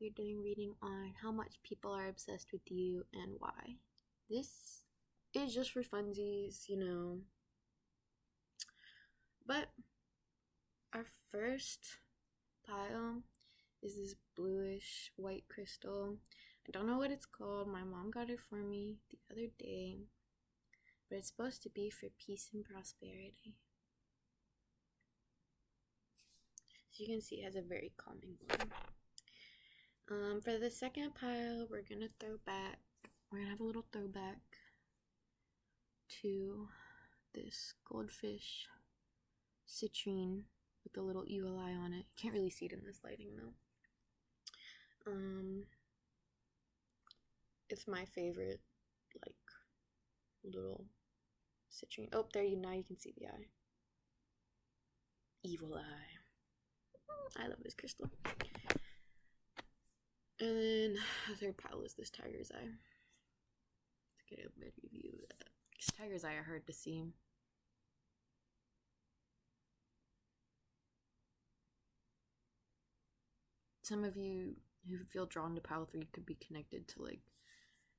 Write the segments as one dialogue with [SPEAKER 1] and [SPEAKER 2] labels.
[SPEAKER 1] we're doing reading on how much people are obsessed with you and why. This is just for funsies, But our first pile is this bluish white crystal. I don't know what it's called. My mom got it for me the other day, but it's supposed to be for peace and prosperity. So you can see it has a very calming one. For the second pile, we're gonna have a little throwback to this goldfish citrine with the little evil eye on it. You can't really see it in this lighting though. It's my favorite, like, little citrine. Oh, now you can see the eye. Evil eye. I love this crystal. And then the third pile is this tiger's eye. Let's get a better view of that. These tiger's eye are hard to see. Some of you who feel drawn to pile 3 could be connected to, like,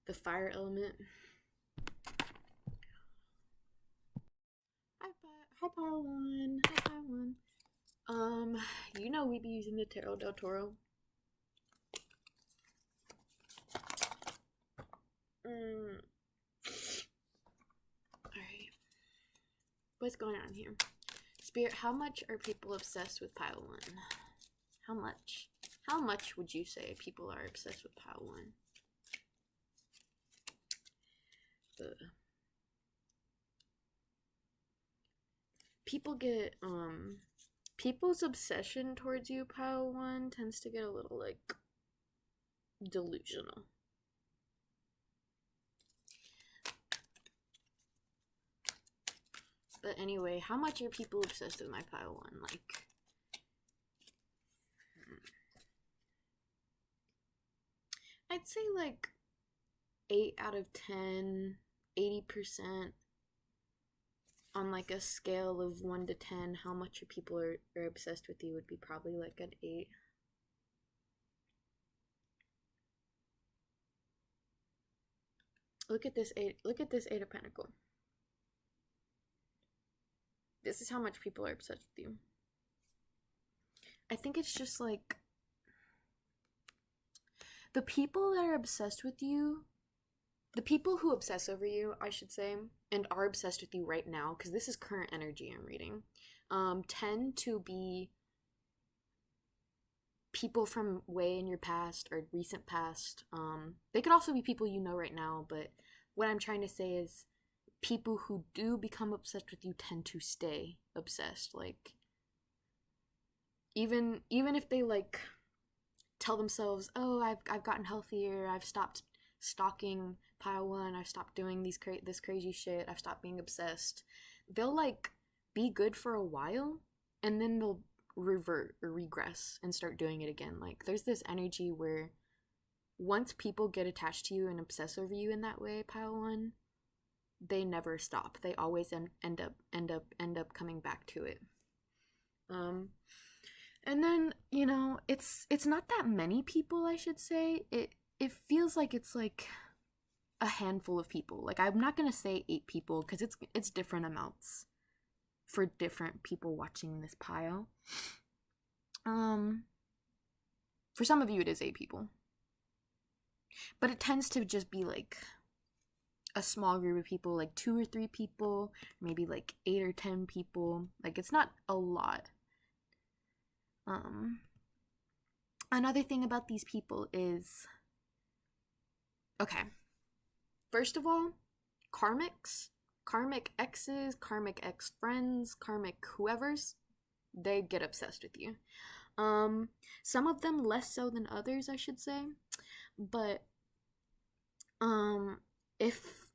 [SPEAKER 1] the fire element. Hi pile 1. Hi pile 1. We be using the Tarot del Toro. Alright. What's going on here? Spirit, how much are people obsessed with pile 1? How much? How much would you say people are obsessed with pile 1? People get, people's obsession towards you, pile 1, tends to get a little, like, delusional. But anyway, how much are people obsessed with my pile 1? Like, I'd say like 8 out of 10, 80%. On like a scale of 1 to 10, how much people are obsessed with you would be probably like an 8. Look at this 8. Look at this 8 of Pentacles. This is how much people are obsessed with you. I think it's just like the people that are obsessed with you, the people who obsess over you, I should say, and are obsessed with you right now, because this is current energy I'm reading, tend to be people from way in your past or recent past. They could also be people you know right now, but what I'm trying to say is people who do become obsessed with you tend to stay obsessed. Like, even if they like tell themselves, oh, I've gotten healthier, I've stopped stalking pile 1, I've stopped doing this crazy shit, I've stopped being obsessed, they'll like be good for a while and then they'll revert or regress and start doing it again. Like, there's this energy where once people get attached to you and obsess over you in that way, pile 1, they never stop. They always end up coming back to it. And then, it's not that many people, I should say. It feels like it's like a handful of people. Like, I'm not gonna say 8 people because it's different amounts for different people watching this pile. For some of you it is 8 people. But it tends to just be like a small group of people, like 2 or 3 people, maybe like 8 or 10 people. Like, it's not a lot. Another thing about these people is, okay, first of all, karmic exes, karmic ex friends, karmic whoever's, they get obsessed with you. Some of them less so than others, I should say, but if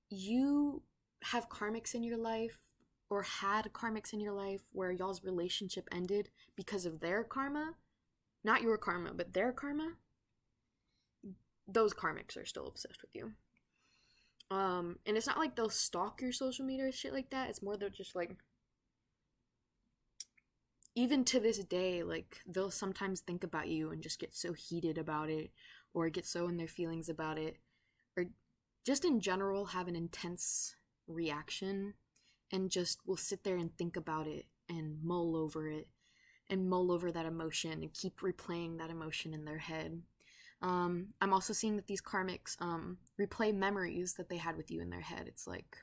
[SPEAKER 1] you have karmics in your life or had karmics in your life where y'all's relationship ended because of their karma, not your karma, but their karma, those karmics are still obsessed with you. And it's not like they'll stalk your social media or shit like that. It's more they're just like, even to this day, like they'll sometimes think about you and just get so heated about it, or get so in their feelings about it, or just in general have an intense reaction, and just will sit there and think about it and mull over it and mull over that emotion and keep replaying that emotion in their head. I'm also seeing that these karmics replay memories that they had with you in their head. It's like,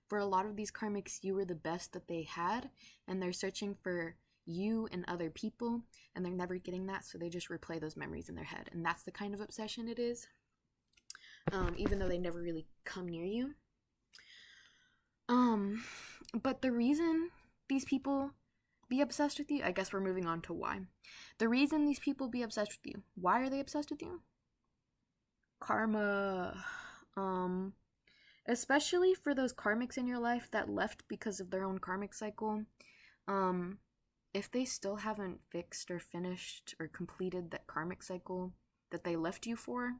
[SPEAKER 1] for a lot of these karmics, you were the best that they had, and they're searching for you and other people, and they're never getting that, so they just replay those memories in their head. And that's the kind of obsession it is, even though they never really come near you. But the reason these people be obsessed with you, I guess we're moving on to why. The reason these people be obsessed with you, why are they obsessed with you? Karma. Especially for those karmics in your life that left because of their own karmic cycle. If they still haven't fixed or finished or completed that karmic cycle that they left you for,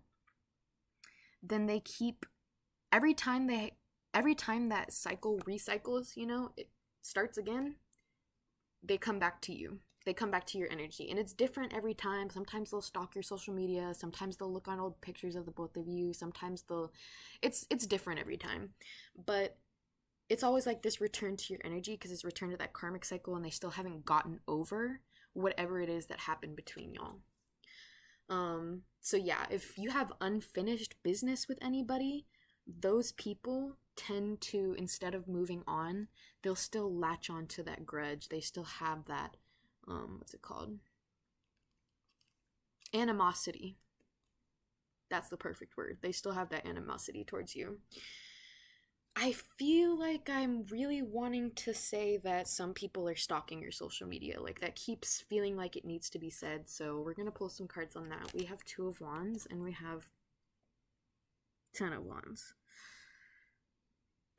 [SPEAKER 1] then they keep, every time that cycle recycles, it starts again, they come back to you. They come back to your energy, and it's different every time. Sometimes they'll stalk your social media, sometimes they'll look on old pictures of the both of you, sometimes it's different every time. But it's always like this return to your energy, because it's return to that karmic cycle, and they still haven't gotten over whatever it is that happened between y'all. So yeah, if you have unfinished business with anybody, those people tend to, instead of moving on, they'll still latch on to that grudge. They still have that, what's it called? Animosity. That's the perfect word. They still have that animosity towards you. I feel like I'm really wanting to say that some people are stalking your social media. Like, that keeps feeling like it needs to be said. So we're gonna pull some cards on that. We have 2 of Wands and we have 10 of Wands.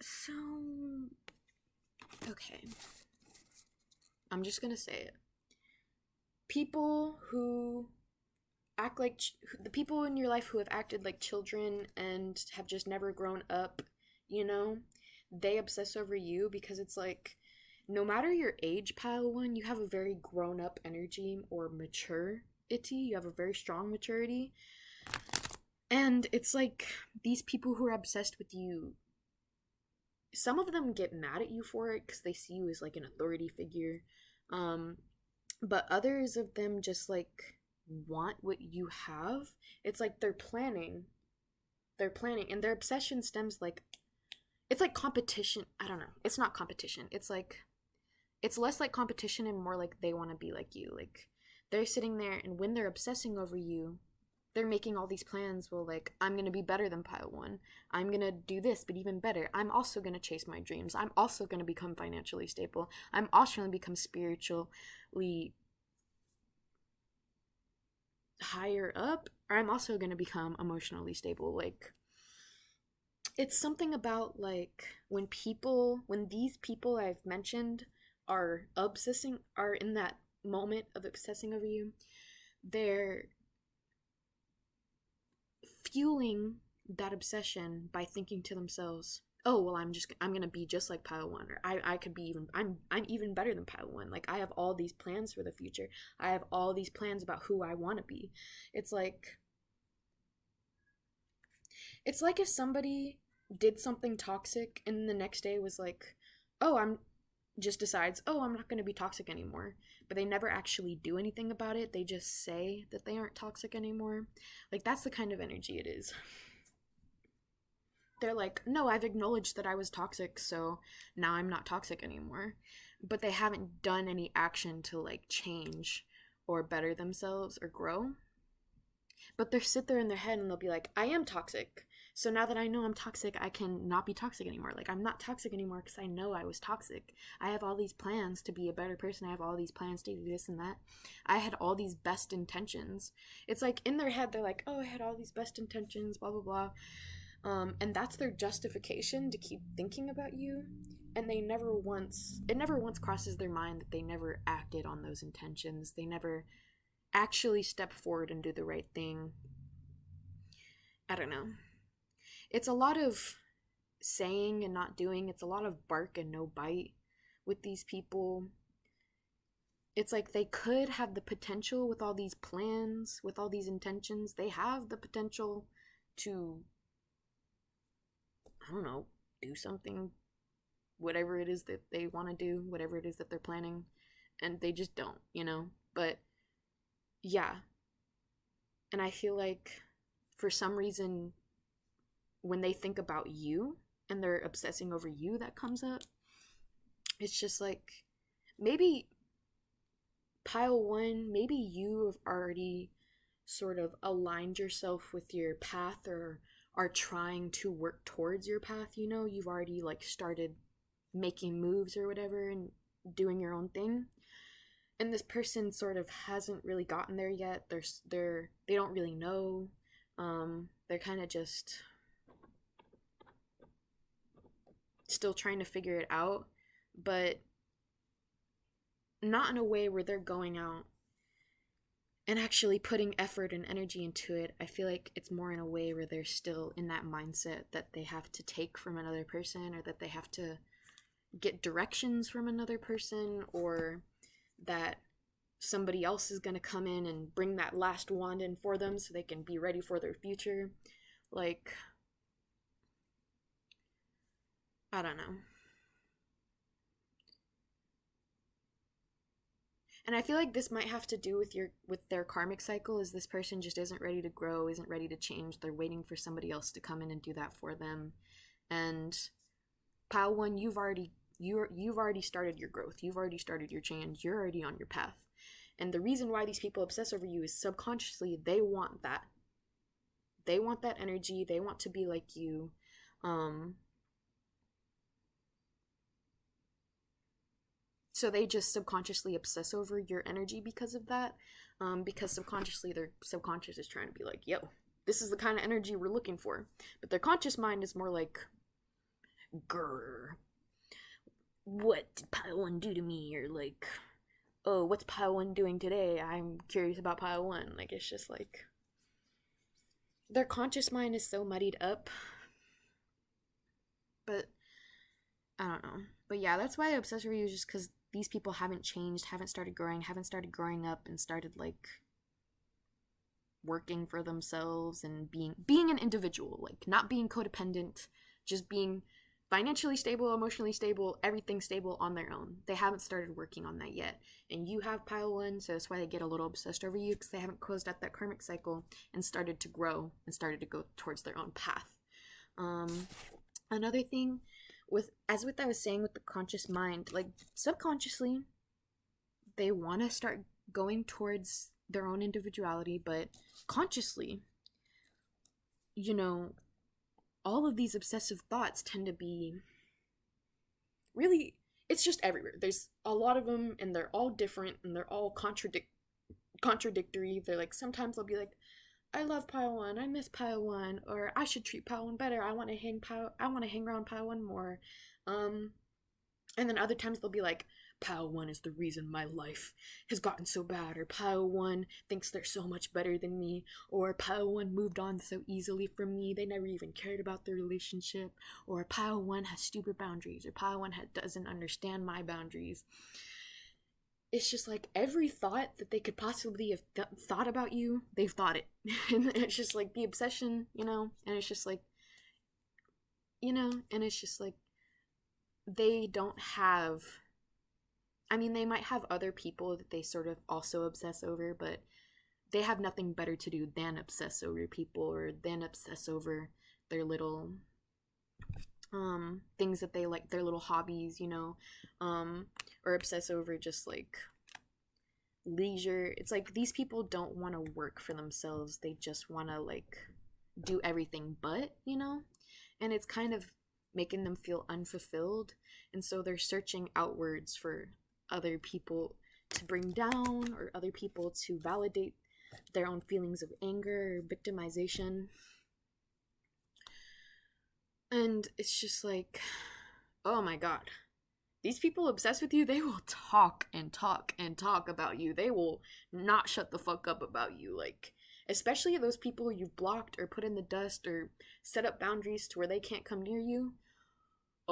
[SPEAKER 1] So, okay. I'm just gonna say it. People who act like the people in your life who have acted like children and have just never grown up, they obsess over you, because it's like, no matter your age, pile 1, you have a very grown up energy or maturity. You have a very strong maturity. And it's like, these people who are obsessed with you, some of them get mad at you for it because they see you as like an authority figure. But others of them just like want what you have. It's like they're planning, and their obsession stems like, it's like competition. I don't know. It's not competition. It's like, it's less like competition and more like they want to be like you. Like, they're sitting there, and when they're obsessing over you, they're making all these plans. Well, like, I'm gonna be better than pile 1. I'm gonna do this, but even better. I'm also gonna chase my dreams. I'm also gonna become financially stable. I'm also gonna become spiritually higher up, or I'm also gonna become emotionally stable. Like, it's something about like, when these people I've mentioned are in that moment of obsessing over you, they're fueling that obsession by thinking to themselves, oh, well, I'm gonna be just like pile 1, or I could be even, I'm even better than pile 1. Like, I have all these plans for the future. I have all these plans about who I want to be. It's like if somebody did something toxic and the next day was like, oh, decides, oh, I'm not going to be toxic anymore, but they never actually do anything about it. They just say that they aren't toxic anymore. Like, that's the kind of energy it is. They're like, no, I've acknowledged that I was toxic, so now I'm not toxic anymore. But they haven't done any action to like change or better themselves or grow. But they'll sit there in their head and they'll be like, I am toxic. So now that I know I'm toxic, I can not be toxic anymore. Like, I'm not toxic anymore because I know I was toxic. I have all these plans to be a better person. I have all these plans to do this and that. I had all these best intentions. It's like, in their head, they're like, oh, I had all these best intentions, blah, blah, blah. And that's their justification to keep thinking about you. And it never once crosses their mind that they never acted on those intentions. They never actually step forward and do the right thing. I don't know. It's a lot of saying and not doing. It's a lot of bark and no bite with these people. it's like they could have the potential with all these plans, with all these intentions. They have the potential to, I don't know, do something, whatever it is that they want to do, whatever it is that they're planning, and they just don't, you know? But yeah. And I feel like for some reason, when they think about you and they're obsessing over you, that comes up. It's just like, maybe pile one, maybe you have already sort of aligned yourself with your path, or are trying to work towards your path, you know? You've already like started making moves or whatever and doing your own thing. And this person sort of hasn't really gotten there yet. They don't really know. They're kind of just still trying to figure it out, but not in a way where they're going out and actually putting effort and energy into it. I feel like it's more in a way where they're still in that mindset that they have to take from another person, or that they have to get directions from another person, or that somebody else is going to come in and bring that last wand in for them so they can be ready for their future. Like, I don't know. And I feel like this might have to do with their karmic cycle, is this person just isn't ready to grow, isn't ready to change. They're waiting for somebody else to come in and do that for them. And pile one, you've already started your growth. You've already started your change. You're already on your path. And the reason why these people obsess over you is subconsciously they want that. They want that energy. They want to be like you. So they just subconsciously obsess over your energy because of that. Because subconsciously their subconscious is trying to be like, yo, this is the kind of energy we're looking for. But their conscious mind is more like, grr, what did pile one do to me? Or like, oh, what's pile one doing today? I'm curious about pile one. Like, it's just like, their conscious mind is so muddied up. But I don't know. But yeah, that's why I obsess over you, is just because these people haven't changed, haven't started growing up, and started like working for themselves and being an individual, like not being codependent, just being financially stable, emotionally stable, everything stable on their own. They haven't started working on that yet. And you have pile one, so that's why they get a little obsessed over you, because they haven't closed out that karmic cycle and started to grow and started to go towards their own path. Another thing with what I was saying with the conscious mind, like subconsciously they want to start going towards their own individuality, but consciously, you know, all of these obsessive thoughts tend to be really, it's just everywhere. There's a lot of them, and they're all different, and they're all contradictory. They're like, sometimes I'll be like, I love pile one, I miss pile one, or I should treat pile one better. I want to hang around pile one more. And then other times they'll be like, pile one is the reason my life has gotten so bad, or pile one thinks they're so much better than me, or pile one moved on so easily from me, they never even cared about their relationship, or pile one has stupid boundaries, or pile one doesn't understand my boundaries. It's just like every thought that they could possibly have thought about you, they've thought it. And it's just like the obsession, you know? And it's just like, you know? And it's just like, they don't have, I mean, they might have other people that they sort of also obsess over, but they have nothing better to do than obsess over people, or than obsess over their little things that they like, their little hobbies, you know, or obsess over just like leisure. It's like these people don't want to work for themselves. They just want to like do everything but, you know? And it's kind of making them feel unfulfilled. And so they're searching outwards for other people to bring down, or other people to validate their own feelings of anger or victimization. And it's just like, oh my god. These people obsessed with you, they will talk and talk and talk about you. They will not shut the fuck up about you. Like, especially those people you've blocked or put in the dust or set up boundaries to where they can't come near you.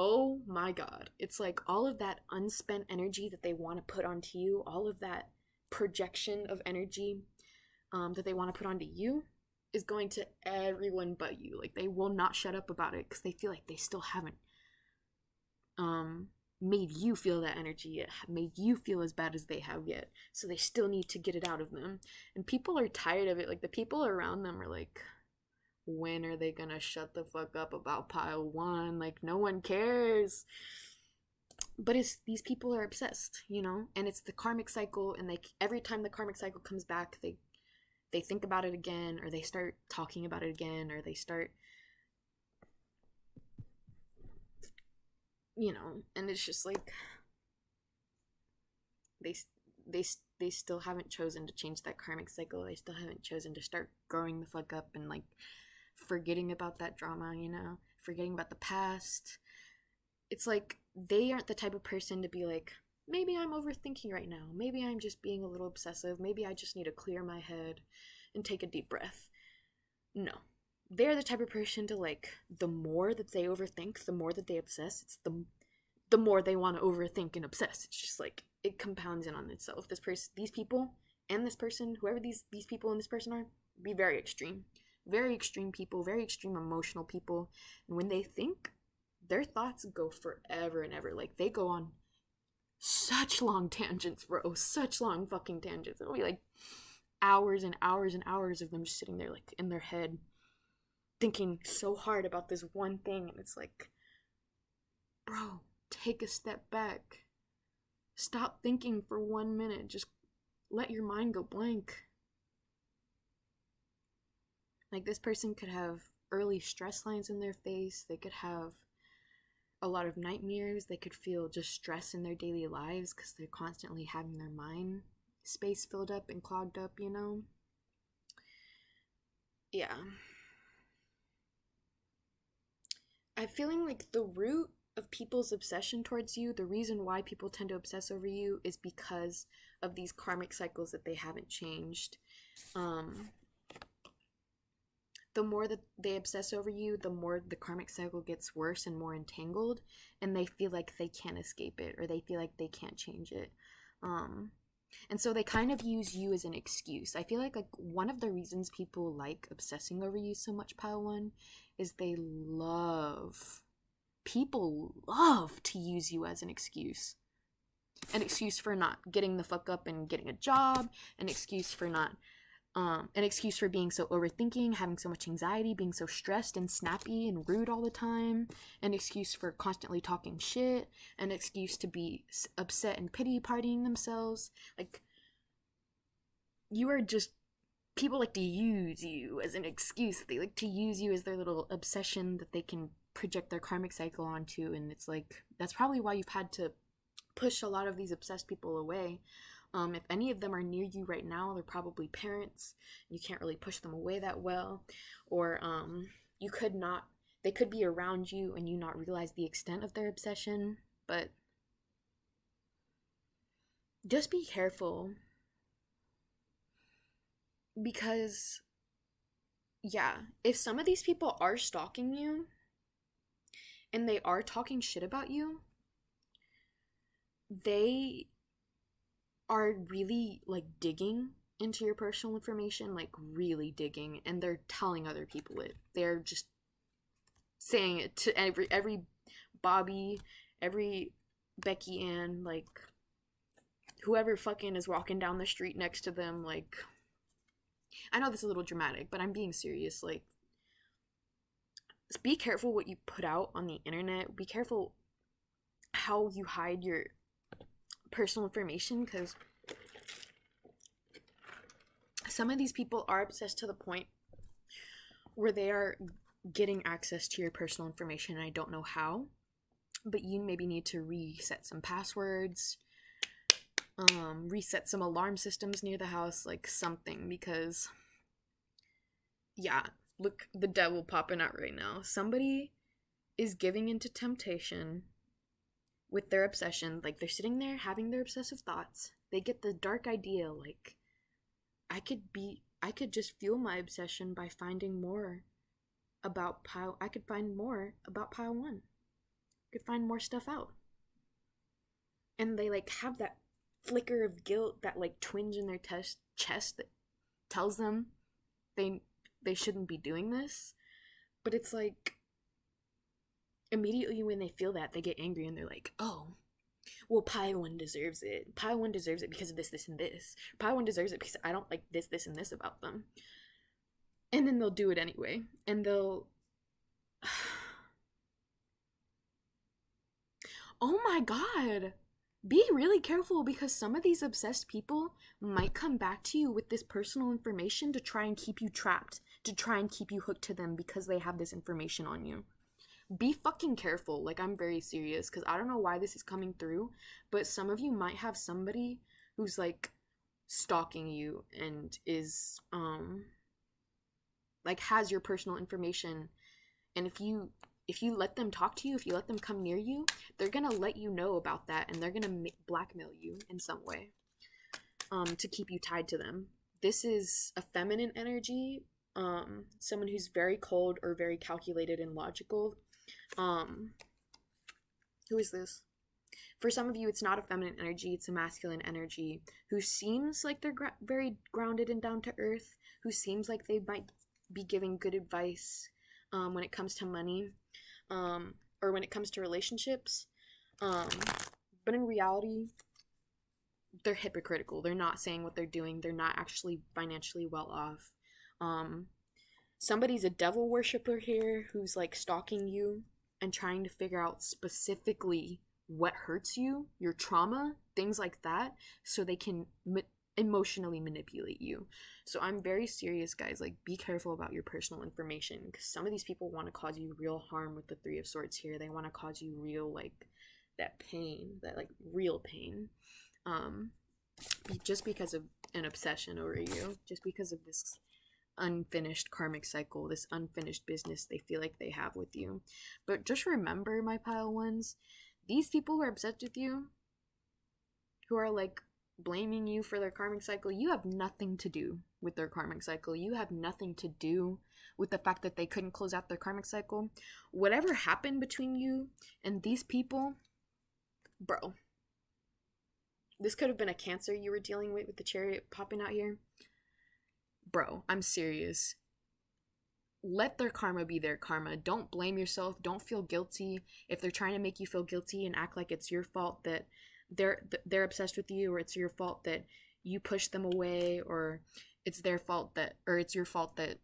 [SPEAKER 1] oh my god, it's like all of that unspent energy that they want to put onto you, all of that projection of energy that they want to put onto you is going to everyone but you. Like, they will not shut up about it because they feel like they still haven't um made you feel that energy yet, made you feel as bad as they have yet, so they still need to get it out of them. And people are tired of it. Like, the people around them are like, when are they gonna shut the fuck up about pile one? Like, no one cares. But it's, these people are obsessed, you know, and it's the karmic cycle, and they, every time the karmic cycle comes back, they think about it again, or they start talking about it again, or they start, you know, and it's just like they they they still haven't chosen to change that karmic cycle. They still haven't chosen to start growing the fuck up and like forgetting about that drama, you know, forgetting about the past. It's like they aren't the type of person to be like, maybe I'm overthinking right now. Maybe I'm just being a little obsessive. Maybe I just need to clear my head and take a deep breath. No. They're the type of person to, like, the more that they overthink, the more that they obsess, it's the more they want to overthink and obsess. It's just like it compounds in on itself. This person, these people, and this person, whoever these people and this person are, be very extreme. Very extreme people, very extreme emotional people. And when they think, their thoughts go forever and ever. Like, they go on such long tangents, bro. Such long fucking tangents. It'll be like hours and hours and hours of them just sitting there, like, in their head, thinking so hard about this one thing. And it's like, bro, take a step back. Stop thinking for 1 minute. Just let your mind go blank. Like, this person could have early stress lines in their face. They could have a lot of nightmares. They could feel just stress in their daily lives because they're constantly having their mind space filled up and clogged up, you know? Yeah. I'm feeling like the root of people's obsession towards you, the reason why people tend to obsess over you, is because of these karmic cycles that they haven't changed. The more that they obsess over you, the more the karmic cycle gets worse and more entangled, and they feel like they can't escape it, or they feel like they can't change it. And so they kind of use you as an excuse. I feel like one of the reasons people like obsessing over you so much, Pile One, is people love to use you as an excuse. An excuse for not getting the fuck up and getting a job, an excuse for not an excuse for being so overthinking, having so much anxiety, being so stressed and snappy and rude all the time, an excuse for constantly talking shit, an excuse to be upset and pity partying themselves. Like, you are just, people like to use you as an excuse. They like to use you as their little obsession that they can project their karmic cycle onto, and it's like, that's probably why you've had to push a lot of these obsessed people away. If any of them are near you right now, they're probably parents. You can't really push them away that well. Or you could not, they could be around you and you not realize the extent of their obsession. But just be careful. Because, yeah, if some of these people are stalking you and they are talking shit about you, they are really, like, digging into your personal information, like, really digging, and they're telling other people it. They're just saying it to every Bobby, every Becky Ann, like, whoever fucking is walking down the street next to them. Like, I know this is a little dramatic, but I'm being serious. Like, be careful what you put out on the internet. Be careful how you hide your personal information, because some of these people are obsessed to the point where they are getting access to your personal information, and I don't know how, but you maybe need to reset some passwords, reset some alarm systems near the house, like something, because yeah, look, the devil popping out right now. Somebody is giving into temptation with their obsession. Like, they're sitting there having their obsessive thoughts. They get the dark idea, like, I could just fuel my obsession by finding more about Pile. I could find more about Pile One. could find more stuff out. And they like have that flicker of guilt, that like twinge in their chest that tells them they shouldn't be doing this. But it's like immediately when they feel that, they get angry and they're like, oh, well, Paiwan deserves it. Paiwan deserves it because of this, this, and this. Paiwan deserves it because I don't like this, this, and this about them. And then they'll do it anyway. And they'll... Oh my god! Be really careful because some of these obsessed people might come back to you with this personal information to try and keep you trapped, to try and keep you hooked to them because they have this information on you. Be fucking careful. Like, I'm very serious because I don't know why this is coming through, but some of you might have somebody who's like stalking you and is like has your personal information, and if you let them talk to you, if you let them come near you, they're gonna let you know about that, and they're gonna blackmail you in some way to keep you tied to them. This is a feminine energy, someone who's very cold or very calculated and logical. Who is this? For some of you, it's not a feminine energy, it's a masculine energy who seems like they're very grounded and down to earth, who seems like they might be giving good advice when it comes to money, or when it comes to relationships. But in reality, they're hypocritical. They're not saying what they're doing. They're not actually financially well off. Somebody's a devil worshiper here who's like stalking you and trying to figure out specifically what hurts you, your trauma, things like that, so they can emotionally manipulate you. So I'm very serious, guys. Like, be careful about your personal information because some of these people want to cause you real harm with the Three of Swords here. They want to cause you real, like, that pain, that like real pain, just because of an obsession over you, just because of this unfinished karmic cycle, this unfinished business they feel like they have with you. But just remember, my pile ones, these people who are obsessed with you, who are like blaming you for their karmic cycle, you have nothing to do with their karmic cycle. You have nothing to do with the fact that they couldn't close out their karmic cycle. Whatever happened between you and these people, bro, this could have been a Cancer you were dealing with the Chariot popping out here. Bro, I'm serious. Let their karma be their karma. Don't blame yourself. Don't feel guilty if they're trying to make you feel guilty and act like it's your fault that they're obsessed with you, or it's your fault that you push them away, or it's their fault that, or it's your fault that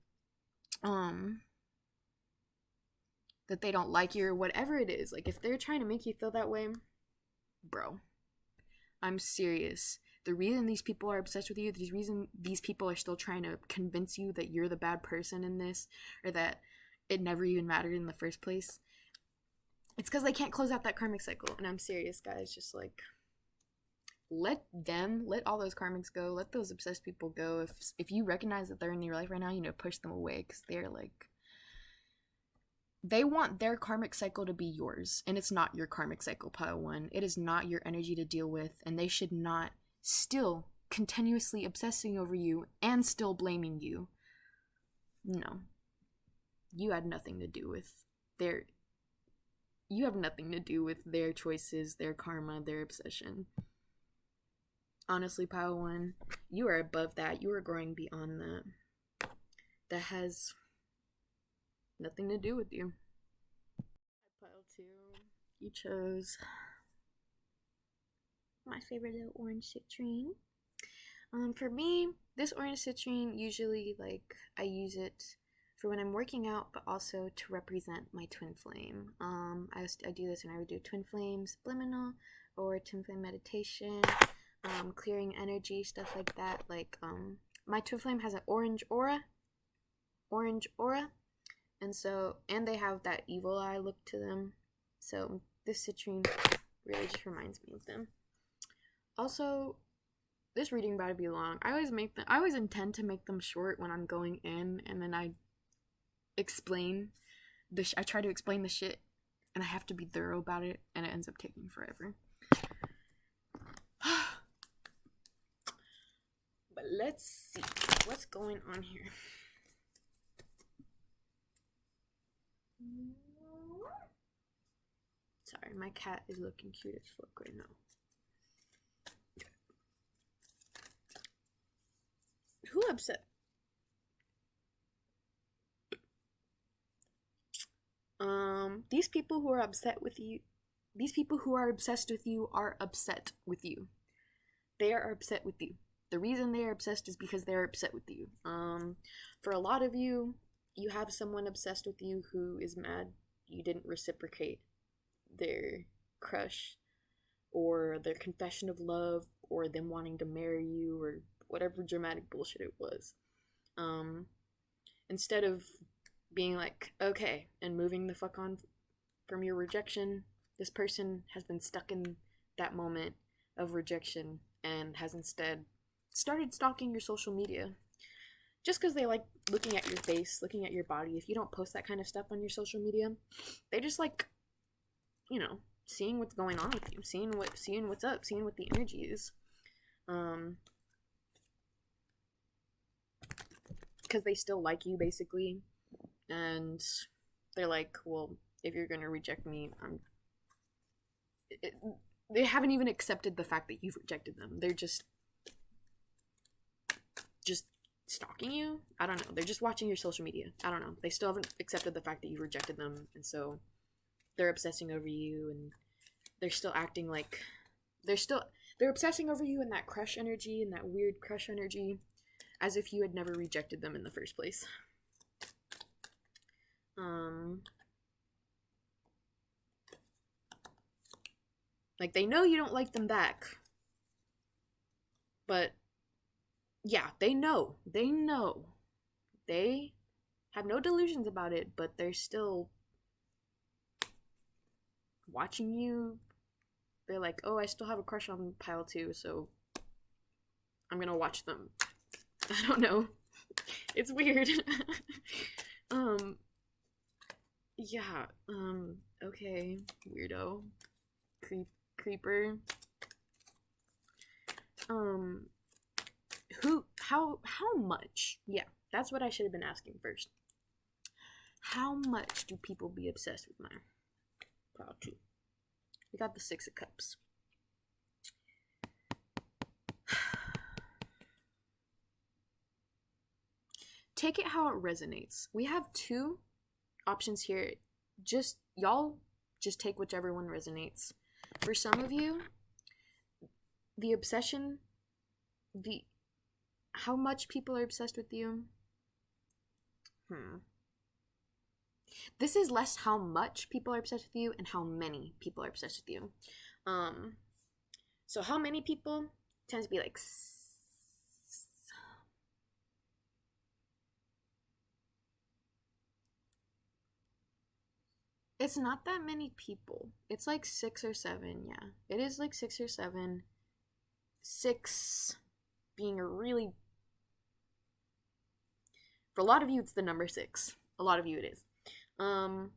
[SPEAKER 1] that they don't like you, or whatever it is. Like, if they're trying to make you feel that way, bro, I'm serious. The reason these people are obsessed with you, the reason these people are still trying to convince you that you're the bad person in this, or that it never even mattered in the first place, it's because they can't close out that karmic cycle. And I'm serious, guys. Just like, let all those karmics go. Let those obsessed people go. If you recognize that they're in your life right now, you know, push them away, because they're like, they want their karmic cycle to be yours, and it's not your karmic cycle, pile one. It is not your energy to deal with, and they should not still continuously obsessing over you and still blaming you. No. You had nothing to do with you have nothing to do with their choices, their karma, their obsession. Honestly, pile one, you are above that. You are growing beyond that. That has nothing to do with you. Pile two, you chose my favorite little orange citrine. For me, this orange citrine, usually, like, I use it for when I'm working out, but also to represent my twin flame. I do this when I would do twin flame subliminal or twin flame meditation, clearing energy, stuff like that. Like, my twin flame has an orange aura, and they have that evil eye look to them. So this citrine really just reminds me of them. Also, this reading about to be long. I always intend to make them short when I'm going in, and then I try to explain the shit, and I have to be thorough about it, and it ends up taking forever. But let's see what's going on here. Sorry, my cat is looking cute as fuck right now. Who upset? These people who are upset with you, these people who are obsessed with you are upset with you. They are upset with you. The reason they are obsessed is because they're upset with you. For a lot of you, you have someone obsessed with you who is mad you didn't reciprocate their crush or their confession of love or them wanting to marry you or whatever dramatic bullshit it was. Instead of being like, okay, and moving the fuck on from your rejection, this person has been stuck in that moment of rejection and has instead started stalking your social media. Just because they like looking at your face, looking at your body. If you don't post that kind of stuff on your social media, they just like, you know, seeing what's going on with you, seeing what's up, seeing what the energy is. Because they still like you basically, and they're like, well, if you're gonna reject me, they haven't even accepted the fact that you've rejected them. They're just stalking you. I don't know. They're just watching your social media. I don't know. They still haven't accepted the fact that you rejected them, and so they're obsessing over you, and they're still acting like they're obsessing over you in that crush energy, in that weird crush energy, as if you had never rejected them in the first place. Like, they know you don't like them back, but yeah, they know. They have no delusions about it, but they're still watching you. They're like, oh, I still have a crush on Pile 2, so I'm gonna watch them. I don't know. It's weird. Yeah, okay, weirdo. Creeper. How much? Yeah, that's what I should have been asking first. How much do people be obsessed with my Pile 2? We got the 6 of Cups. Take it how it resonates. We have 2 options here. Y'all just take whichever one resonates. For some of you, the obsession, how much people are obsessed with you. This is less how much people are obsessed with you and how many people are obsessed with you. So how many people tends to be like it's not that many people. It's like 6 or 7, yeah. It is like 6 or 7. 6 being a really... For a lot of you, it's the number 6. A lot of you, it is. And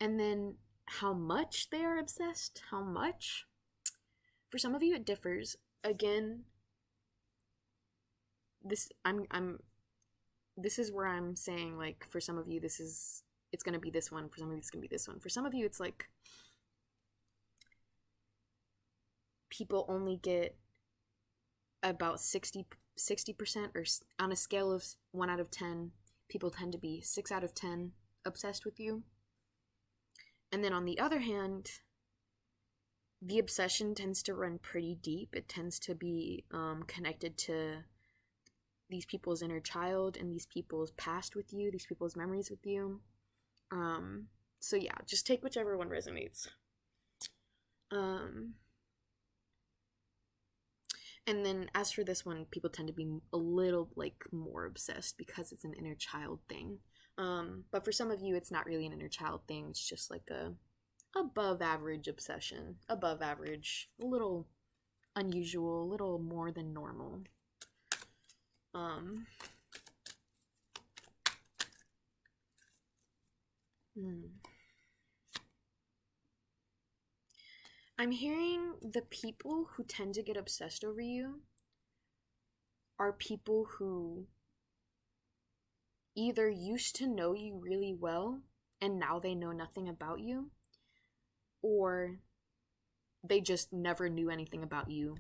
[SPEAKER 1] then how much they are obsessed? How much? For some of you, it differs. Again, this is where I'm saying, like, for some of you, it's gonna be this one. For some of you, it's gonna be this one. For some of you, it's like people only get about 60% or on a scale of 1 out of 10, people tend to be 6 out of 10 obsessed with you. And then on the other hand, the obsession tends to run pretty deep. It tends to be connected to these people's inner child and these people's past with you, these people's memories with you. So yeah, just take whichever one resonates. And then as for this one, people tend to be a little like more obsessed because it's an inner child thing. But for some of you, it's not really an inner child thing. It's just like a above average obsession. Above average, a little unusual, a little more than normal. I'm hearing the people who tend to get obsessed over you are people who either used to know you really well and now they know nothing about you, or they just never knew anything about you.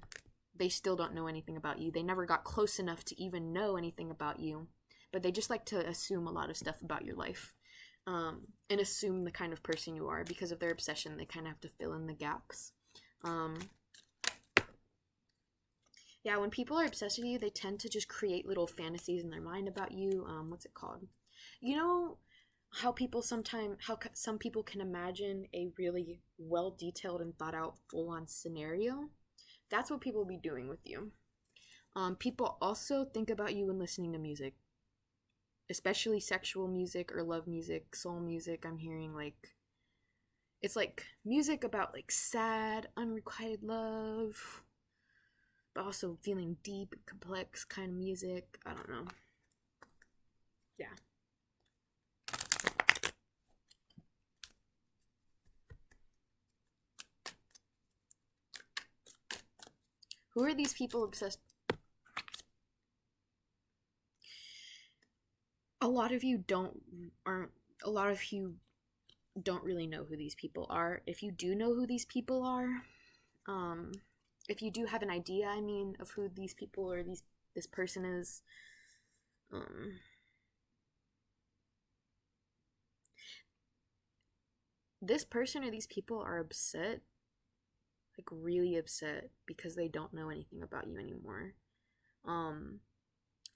[SPEAKER 1] They still don't know anything about you. They never got close enough to even know anything about you, but they just like to assume a lot of stuff about your life, and assume the kind of person you are. Because of their obsession, they kind of have to fill in the gaps. Yeah, when people are obsessed with you, they tend to just create little fantasies in their mind about you. What's it called? You know how some people can imagine a really well detailed and thought out full on scenario? That's what people will be doing with you. People also think about you when listening to music, especially sexual music or love music, soul music. I'm hearing like it's like music about like sad, unrequited love, but also feeling deep and complex kind of music. I don't know. Yeah. Who are these people obsessed? A lot of you don't really know who these people are. If you do know who these people are, if you do have an idea, I mean, of who these people or this person is, this person or these people are upset, like really upset, because they don't know anything about you anymore.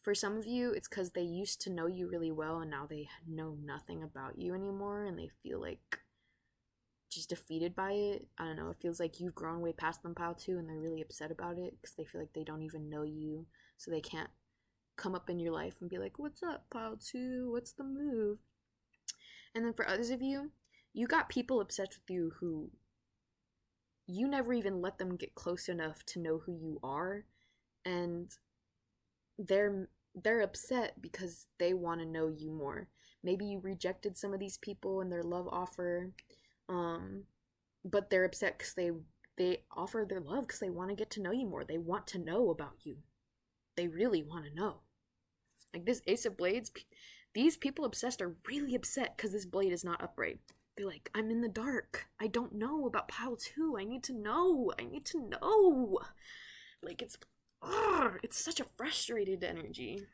[SPEAKER 1] For some of you, it's because they used to know you really well and now they know nothing about you anymore and they feel like just defeated by it. I don't know, it feels like you've grown way past them, Pile 2, and they're really upset about it because they feel like they don't even know you, so they can't come up in your life and be like, what's up, Pile 2? What's the move? And then for others of you, you got people obsessed with you who you never even let them get close enough to know who you are, and they're upset because they want to know you more. Maybe you rejected some of these people in their love offer, but they're upset because they offer their love because they want to get to know you more. They want to know about you. They really want to know. Like this Ace of Blades, these people obsessed are really upset because this blade is not upright. They're like, I'm in the dark. I don't know about Pile 2. I need to know. I need to know. Like, it's such a frustrated energy.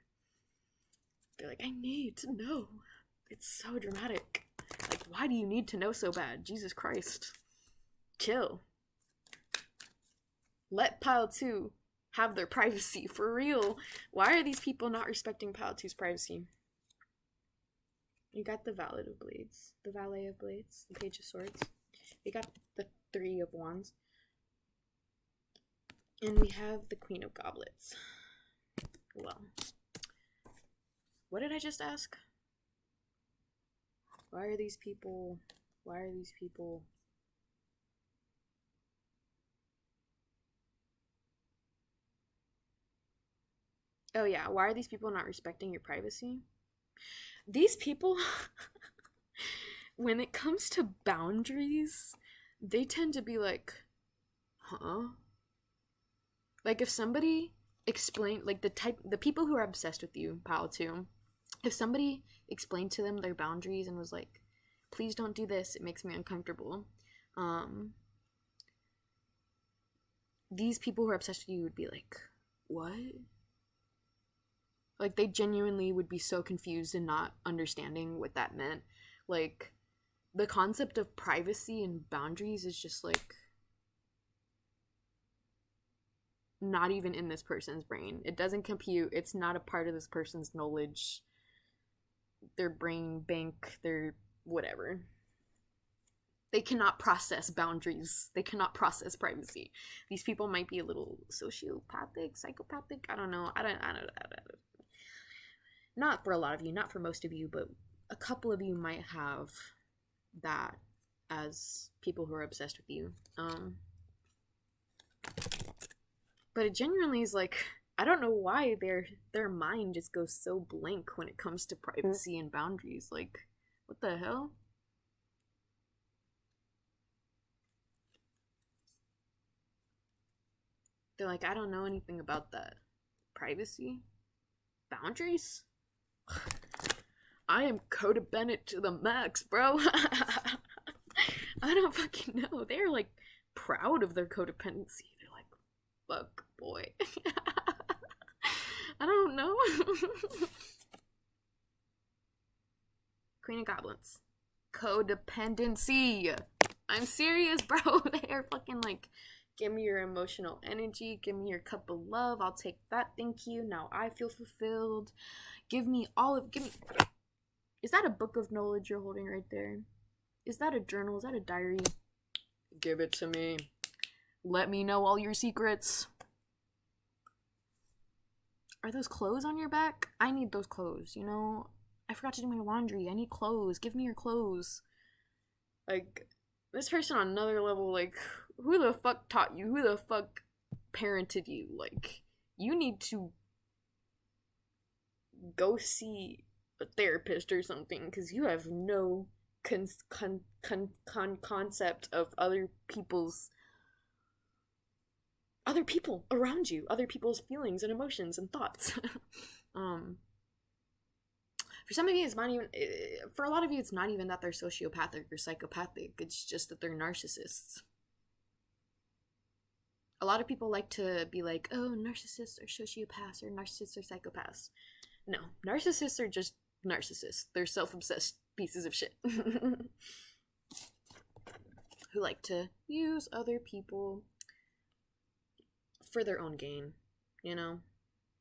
[SPEAKER 1] They're like, I need to know. It's so dramatic. Like, why do you need to know so bad? Jesus Christ. Chill. Let Pile 2 have their privacy, for real. Why are these people not respecting Pile 2's privacy? You got the Valet of Blades, the Page of Swords. We got the Three of Wands. And we have the Queen of Goblets. Well, what did I just ask? Why are these people... Oh yeah, why are these people not respecting your privacy? These people, when it comes to boundaries, they tend to be like, huh? Like if somebody explained, like the people who are obsessed with you, Pile 2, if somebody explained to them their boundaries and was like, please don't do this, it makes me uncomfortable, these people who are obsessed with you would be like, what? Like, they genuinely would be so confused and not understanding what that meant. Like, the concept of privacy and boundaries is just, like, not even in this person's brain. It doesn't compute. It's not a part of this person's knowledge. Their brain bank, their whatever. They cannot process boundaries. They cannot process privacy. These people might be a little sociopathic, psychopathic. I don't know. I don't know. Not for a lot of you, not for most of you, but a couple of you might have that as people who are obsessed with you. But it genuinely is like, I don't know why their mind just goes so blank when it comes to privacy and boundaries. Like, what the hell? They're like, I don't know anything about that. Privacy? Boundaries? I am codependent to the max, bro. I don't fucking know. They're like proud of their codependency. They're like, fuck boy. I don't know. Queen of Goblins. Codependency. I'm serious, bro. They are fucking like, give me your emotional energy. Give me your cup of love. I'll take that. Thank you. Now I feel fulfilled. Give me all of. Give me. Is that a book of knowledge you're holding right there? Is that a journal? Is that a diary? Give it to me. Let me know all your secrets. Are those clothes on your back? I need those clothes, you know? I forgot to do my laundry. I need clothes. Give me your clothes. Like, this person on another level, like, who the fuck taught you? Who the fuck parented you? Like, you need to go see a therapist or something, because you have no concept of other people around you, other people's feelings and emotions and thoughts. For some of you, it's not even, for a lot of you, it's not even that they're sociopathic or psychopathic, it's just that they're narcissists. A lot of people like to be like, oh, narcissists are sociopaths or narcissists are psychopaths. No, narcissists are just narcissists. They're self-obsessed pieces of shit. Who like to use other people for their own gain, you know?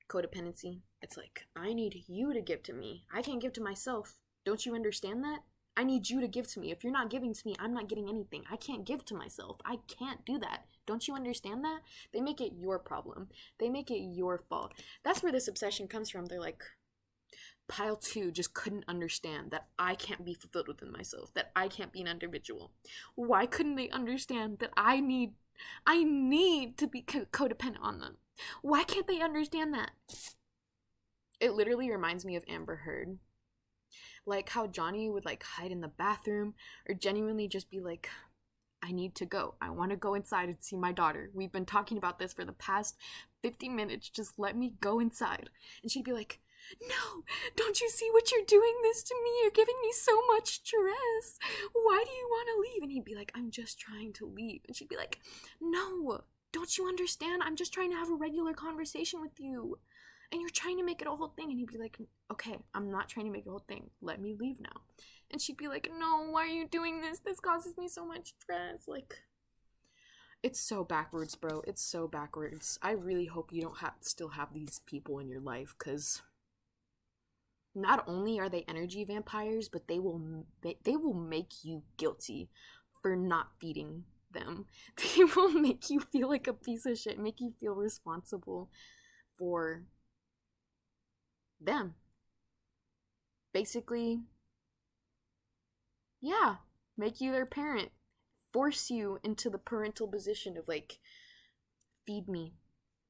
[SPEAKER 1] Codependency. It's like, I need you to give to me. I can't give to myself. Don't you understand that? I need you to give to me. If you're not giving to me, I'm not getting anything. I can't give to myself. I can't do that. Don't you understand that? They make it your problem. They make it your fault. That's where this obsession comes from. They're like, pile 2 just couldn't understand that I can't be fulfilled within myself, that I can't be an individual. Why couldn't they understand that I need to be codependent on them? Why can't they understand that? It literally reminds me of Amber Heard. Like how Johnny would like hide in the bathroom or genuinely just be like, I need to go. I want to go inside and see my daughter. We've been talking about this for the past 50 minutes. Just let me go inside. And she'd be like, no, don't you see what you're doing this to me? You're giving me so much stress. Why do you want to leave? And he'd be like, I'm just trying to leave. And she'd be like, no, don't you understand? I'm just trying to have a regular conversation with you. And you're trying to make it a whole thing. And he'd be like, okay, I'm not trying to make it a whole thing. Let me leave now. And she'd be like, no, why are you doing this? This causes me so much stress. Like, it's so backwards, bro. It's so backwards. I really hope you don't still have these people in your life, because not only are they energy vampires, but they will make you guilty for not feeding them. They will make you feel like a piece of shit, make you feel responsible for them. Basically, yeah, make you their parent, force you into the parental position of like, feed me,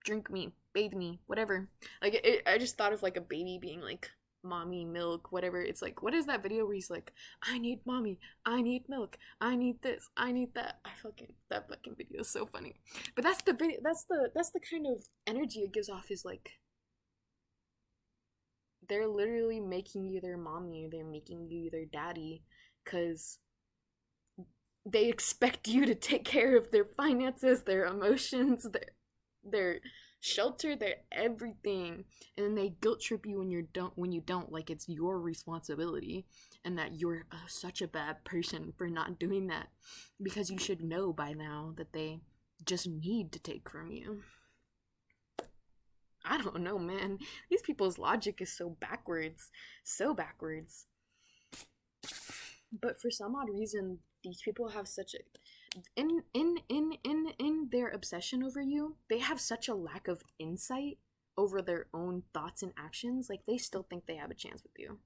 [SPEAKER 1] drink me, bathe me, whatever. Like, I just thought of like a baby being like, mommy, milk, whatever. It's like, what is that video where he's like, I need mommy, I need milk, I need this, I need that. That fucking video is so funny. But that's the video, that's the kind of energy it gives off, is like, they're literally making you their mommy, they're making you their daddy, because they expect you to take care of their finances, their emotions, their shelter, their everything, and then they guilt trip you when you don't, like it's your responsibility, and that you're such a bad person for not doing that, because you should know by now that they just need to take from you. I don't know, man. These people's logic is so backwards. So backwards. But for some odd reason, these people have such a... In their obsession over you, they have such a lack of insight over their own thoughts and actions. Like, they still think they have a chance with you.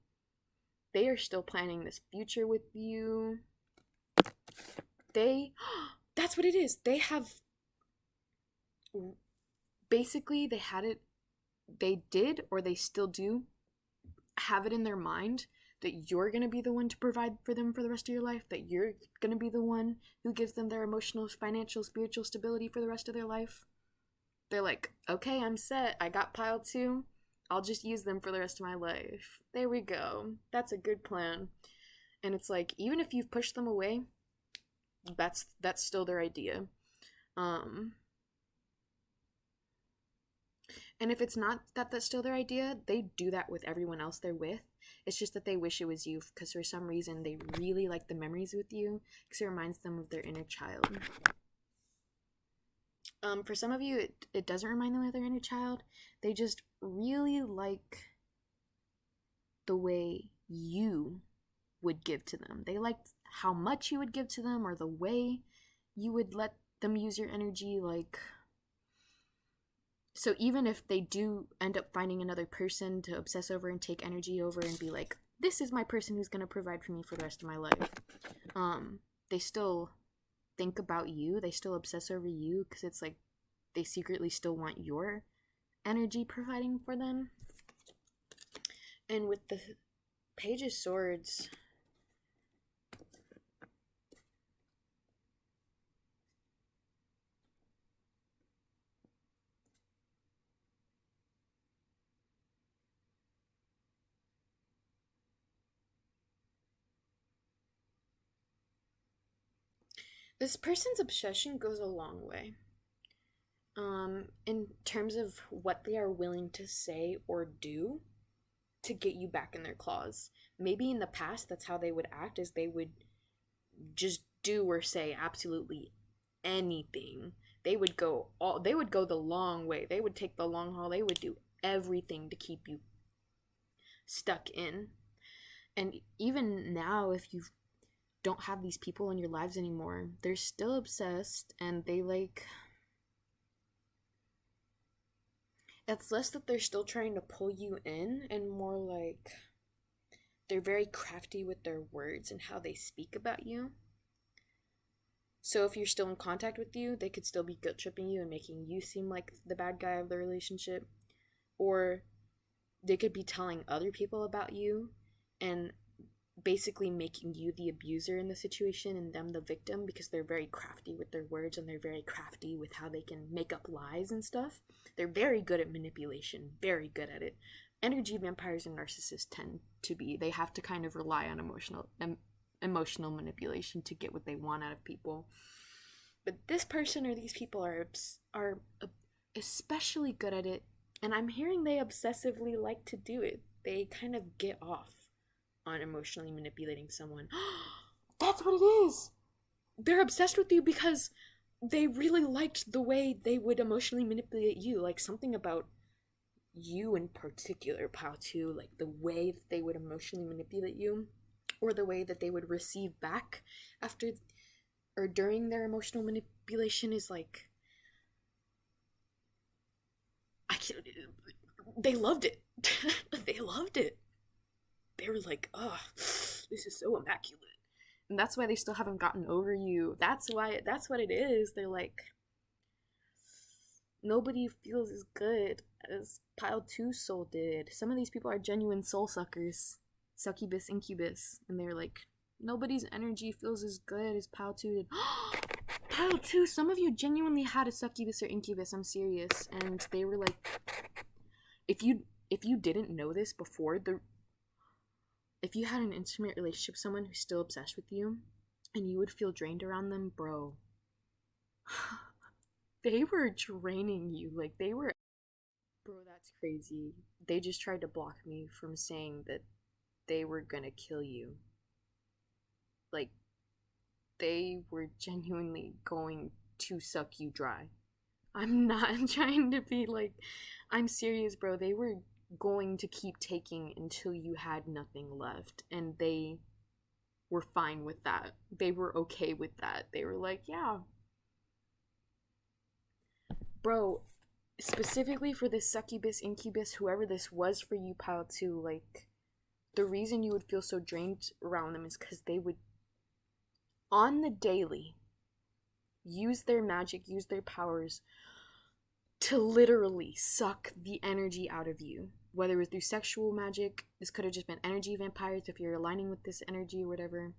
[SPEAKER 1] They are still planning this future with you. That's what it is. They have... Basically, they did, or they still do, have it in their mind that you're going to be the one to provide for them for the rest of your life, that you're going to be the one who gives them their emotional, financial, spiritual stability for the rest of their life. They're like, okay, I'm set. I got pile 2. I'll just use them for the rest of my life. There we go. That's a good plan. And it's like, even if you've pushed them away, That's still their idea. Um, and if it's not that that's still their idea, they do that with everyone else they're with. It's just that they wish it was you because for some reason they really like the memories with you because it reminds them of their inner child. For some of you, it doesn't remind them of their inner child. They just really like the way you would give to them. They like how much you would give to them or the way you would let them use your energy. Like, so even if they do end up finding another person to obsess over and take energy over and be like, this is my person who's going to provide for me for the rest of my life, they still think about you. They still obsess over you because it's like they secretly still want your energy providing for them. And with the Page of Swords, this person's obsession goes a long way. In terms of what they are willing to say or do to get you back in their claws. Maybe in the past that's how they would act, is they would just do or say absolutely anything. They would go the long way. They would take the long haul. They would do everything to keep you stuck in. And even now, if you don't have these people in your lives anymore, they're still obsessed and they like, it's less that they're still trying to pull you in and more like they're very crafty with their words and how they speak about you. So if you're still in contact with you, they could still be guilt tripping you and making you seem like the bad guy of the relationship. Or they could be telling other people about you and basically making you the abuser in the situation and them the victim, because they're very crafty with their words and they're very crafty with how they can make up lies and stuff. They're very good at manipulation, very good at it. Energy vampires and narcissists tend to be. They have to kind of rely on emotional manipulation to get what they want out of people. But this person or these people are especially good at it, and I'm hearing they obsessively like to do it. They kind of get off on emotionally manipulating someone. That's what it is. They're obsessed with you because they really liked the way they would emotionally manipulate you. Like something about you in particular, Pao2, like the way that they would emotionally manipulate you, or the way that they would receive back after or during their emotional manipulation is like, I can't, they loved it. They loved it. They were like, oh, this is so immaculate. And that's why they still haven't gotten over you. That's what it is. They're like, nobody feels as good as Pile 2 soul did. Some of these people are genuine soul suckers. Succubus, incubus. And they're like, nobody's energy feels as good as Pile 2 did. Pile 2, some of you genuinely had a succubus or incubus, I'm serious. And they were like, if you didn't know this before, if you had an intimate relationship with someone who's still obsessed with you and you would feel drained around them, bro, they were draining you. Like, they were, bro, that's crazy. They just tried to block me from saying that they were gonna kill you. Like, they were genuinely going to suck you dry. I'm not trying to be like, I'm serious, bro. They were going to keep taking until you had nothing left, and they were fine with that. They were okay with that. They were like, yeah, bro, specifically for this succubus, incubus, whoever this was for you, Pile 2, like, the reason you would feel so drained around them is because they would, on the daily, use their magic, use their powers to literally suck the energy out of you. Whether it was through sexual magic, this could have just been energy vampires if you're aligning with this energy or whatever.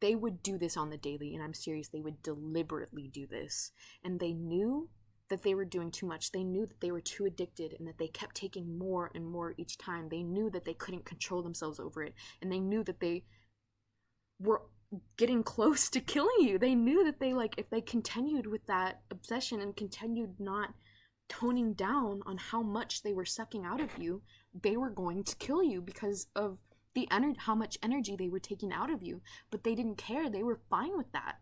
[SPEAKER 1] They would do this on the daily, and I'm serious, they would deliberately do this. And they knew that they were doing too much. They knew that they were too addicted and that they kept taking more and more each time. They knew that they couldn't control themselves over it. And they knew that they were getting close to killing you. They knew that they, like, if they continued with that obsession and continued not toning down on how much they were sucking out of you, they were going to kill you because of how much energy they were taking out of you. But they didn't care. They were fine with that.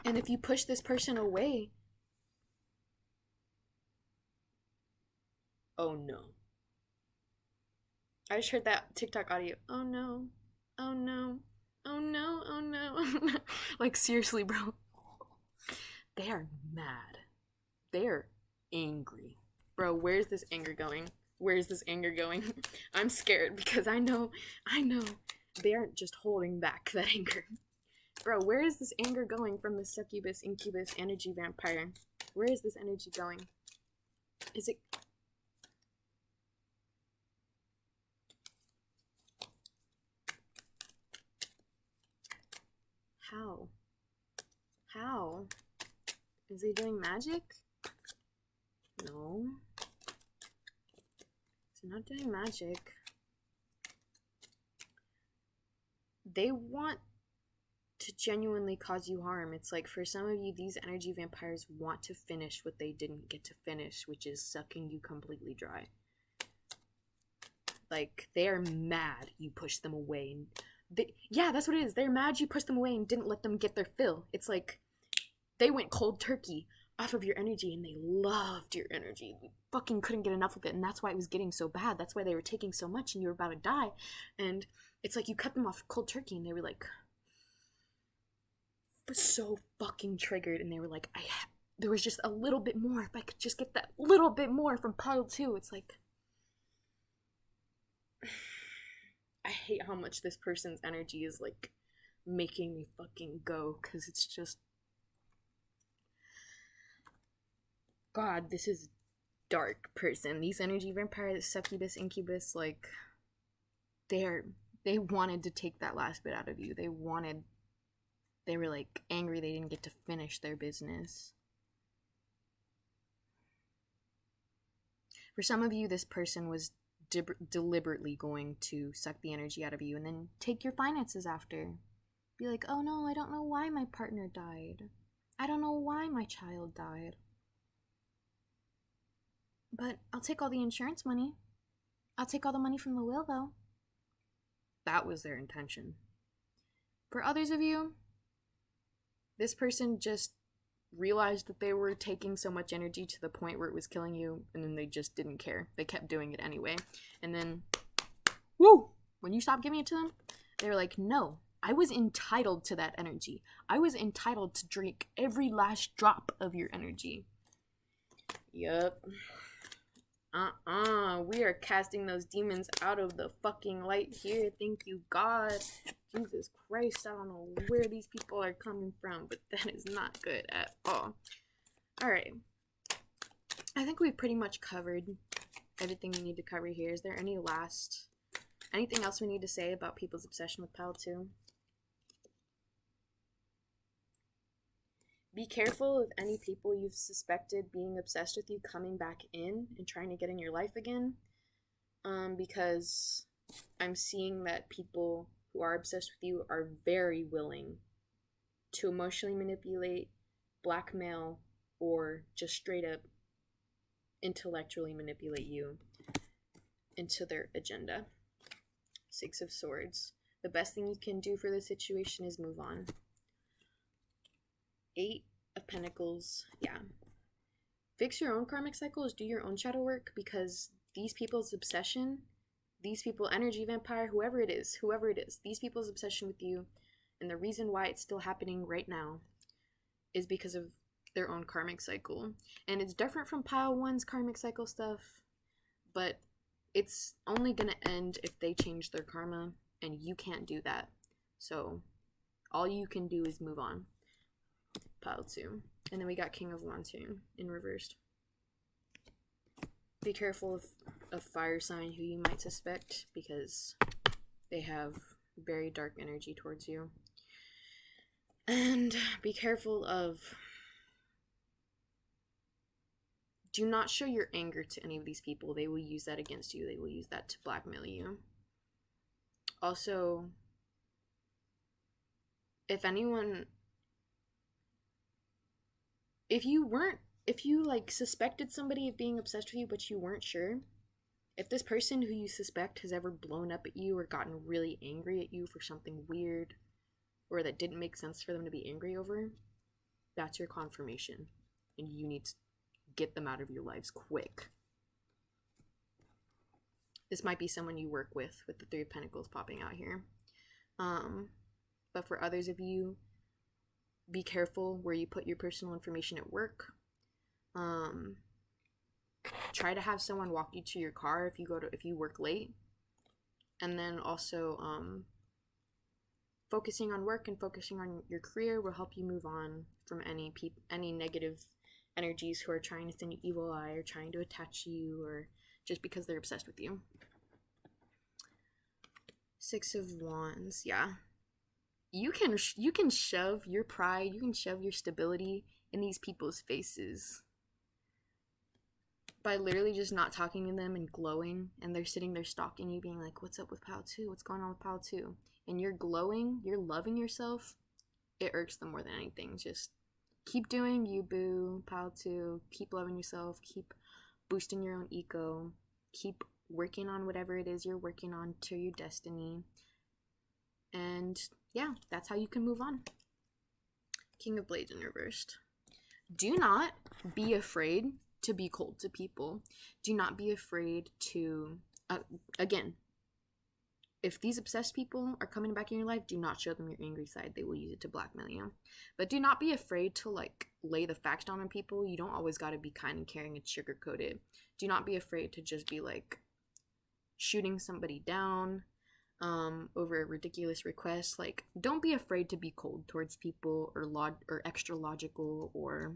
[SPEAKER 1] And if you push this person away, oh no. I just heard that TikTok audio. Oh no. Oh no. Oh no. Oh no. Like, seriously, bro. They are mad. They are angry. Bro, where's this anger going? Where's this anger going? I'm scared because I know they aren't just holding back that anger. Bro, where is this anger going from the succubus, incubus, energy vampire? Where is this energy going? Is it... How? How? Is he doing magic? No. He's not doing magic. They want to genuinely cause you harm. It's like, for some of you, these energy vampires want to finish what they didn't get to finish, which is sucking you completely dry. Like, they are mad you pushed them away. Yeah, that's what it is. They're mad you pushed them away and didn't let them get their fill. It's like, they went cold turkey off of your energy and they loved your energy. You fucking couldn't get enough of it, and that's why it was getting so bad. That's why they were taking so much and you were about to die. And it's like you cut them off cold turkey and they were like, so fucking triggered, and they were like, there was just a little bit more. If I could just get that little bit more from pile 2. It's like, I hate how much this person's energy is like making me fucking go, because it's just, God, this is dark person. These energy vampires, succubus, incubus, like, they wanted to take that last bit out of you. They were like angry they didn't get to finish their business. For some of you, this person was deliberately going to suck the energy out of you and then take your finances after. Be like, oh no, I don't know why my partner died. I don't know why my child died. But I'll take all the insurance money. I'll take all the money from the will, though. That was their intention. For others of you, this person just realized that they were taking so much energy to the point where it was killing you, and then they just didn't care. They kept doing it anyway. And then, woo! When you stopped giving it to them, they were like, no, I was entitled to that energy. I was entitled to drink every last drop of your energy. Yup. We are casting those demons out of the fucking light here. Thank you, God. Jesus Christ, I don't know where these people are coming from, but that is not good at all. Alright. I think we've pretty much covered everything we need to cover here. Is there anything else we need to say about people's obsession with Pile 2? Be careful of any people you've suspected being obsessed with you coming back in and trying to get in your life again. Because I'm seeing that people who are obsessed with you are very willing to emotionally manipulate, blackmail, or just straight up intellectually manipulate you into their agenda. 6 of Swords. The best thing you can do for this situation is move on. 8 of Pentacles. Yeah. Fix your own karmic cycles, do your own shadow work, because these people's obsession, these people, energy vampire, whoever it is, these people's obsession with you, and the reason why it's still happening right now is because of their own karmic cycle. And it's different from Pile 1's karmic cycle stuff, but it's only gonna end if they change their karma, and you can't do that. So all you can do is move on. Pile 2. And then we got King of Wands here in reversed. Be careful of a fire sign who you might suspect, because they have very dark energy towards you. And be careful of... do not show your anger to any of these people. They will use that against you. They will use that to blackmail you. Also, if anyone, if you like suspected somebody of being obsessed with you but you weren't sure, if this person who you suspect has ever blown up at you or gotten really angry at you for something weird or that didn't make sense for them to be angry over, that's your confirmation. And you need to get them out of your lives quick. This might be someone you work with the Three of Pentacles popping out here. But for others of you, be careful where you put your personal information at work. Try to have someone walk you to your car if you work late. And then also focusing on work and focusing on your career will help you move on from any negative energies who are trying to send you evil eye or trying to attach you or just because they're obsessed with you. Six of Wands, yeah. You can shove your pride, you can shove your stability in these people's faces by literally just not talking to them and glowing, and they're sitting there stalking you being like, what's up with Pile 2? What's going on with Pile 2? And you're glowing, you're loving yourself. It irks them more than anything. Just keep doing you, boo, Pile 2. Keep loving yourself. Keep boosting your own ego. Keep working on whatever it is you're working on to your destiny. And yeah, that's how you can move on. King of Blades in reversed. Do not be afraid to be cold to people. Do not be afraid to, again, if these obsessed people are coming back in your life, do not show them your angry side. They will use it to blackmail you. But do not be afraid to like lay the facts down on people. You don't always got to be kind and caring and sugarcoated. Do not be afraid to just be like shooting somebody down over a ridiculous request. Like, don't be afraid to be cold towards people or extra logical or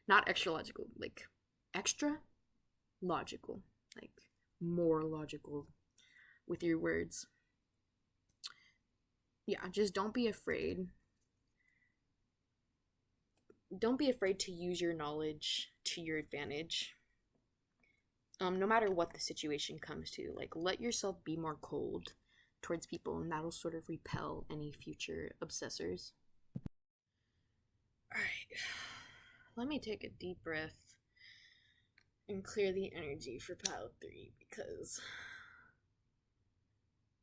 [SPEAKER 1] not extra logical, like extra logical, like more logical with your words. Yeah, just don't be afraid. Don't be afraid to use your knowledge to your advantage. No matter what the situation comes to, like, let yourself be more cold towards people, and that'll sort of repel any future obsessors. Alright. Let me take a deep breath and clear the energy for Pile 3 because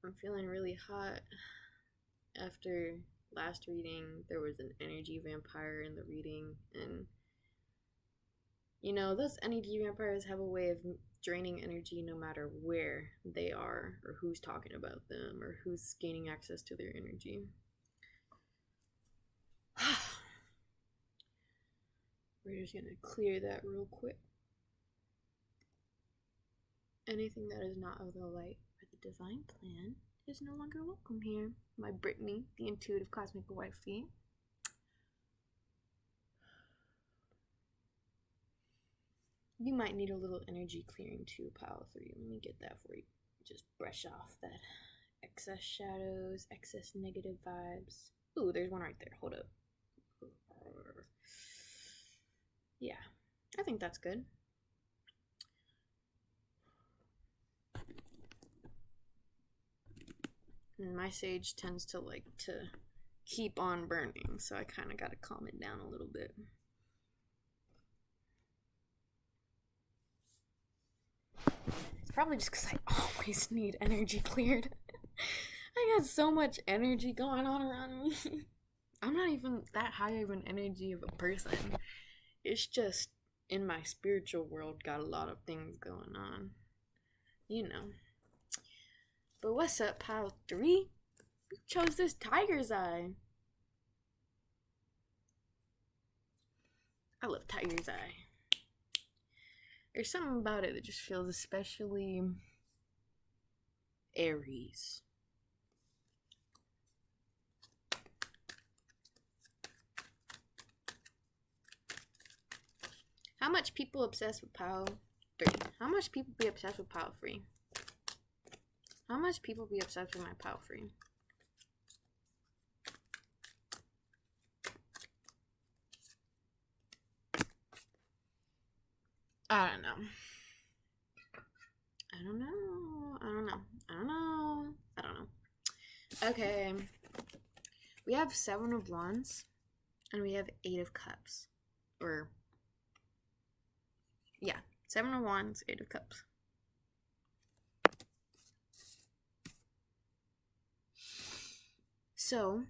[SPEAKER 1] I'm feeling really hot. After last reading, there was an energy vampire in the reading, and you know, those energy vampires have a way of draining energy no matter where they are or who's talking about them or who's gaining access to their energy. We're just gonna clear that real quick. Anything that is not of the light or the divine plan is no longer welcome here. My Brittany, the intuitive cosmic wifey. You might need a little energy clearing too, Pile 3. Let me get that for you. Just brush off that excess shadows, excess negative vibes. Ooh, there's one right there. Hold up. Yeah, I think that's good. And my sage tends to like to keep on burning, so I kind of got to calm it down a little bit. It's probably just because I always need energy cleared. I got so much energy going on around me. I'm not even that high of an energy of a person. It's just in my spiritual world got a lot of things going on. You know. But what's up, Pile 3? You chose this tiger's eye. I love tiger's eye. There's something about it that just feels especially Aries. How much people obsessed with Pile 3? How much people be obsessed with Pile 3? How much people be obsessed with my Pile 3? I don't know. I don't know. I don't know. I don't know. Okay. We have 7 of Wands, and we have 8 of Cups. Or, yeah, 7 of Wands, 8 of Cups. So,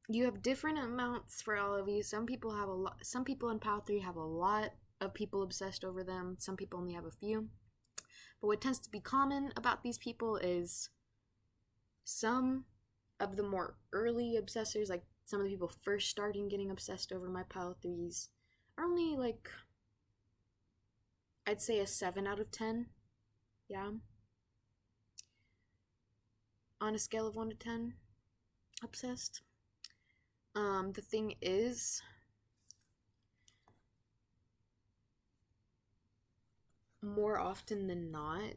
[SPEAKER 1] you have different amounts for all of you. Some people have a lot. Some people in Pile 3 have a lot of people obsessed over them. Some people only have a few. But what tends to be common about these people is some of the more early obsessors, like some of the people first starting getting obsessed over my Pile 3s, are only like, I'd say a 7 out of 10. Yeah. On a scale of 1 to 10, obsessed. The thing is, more often than not,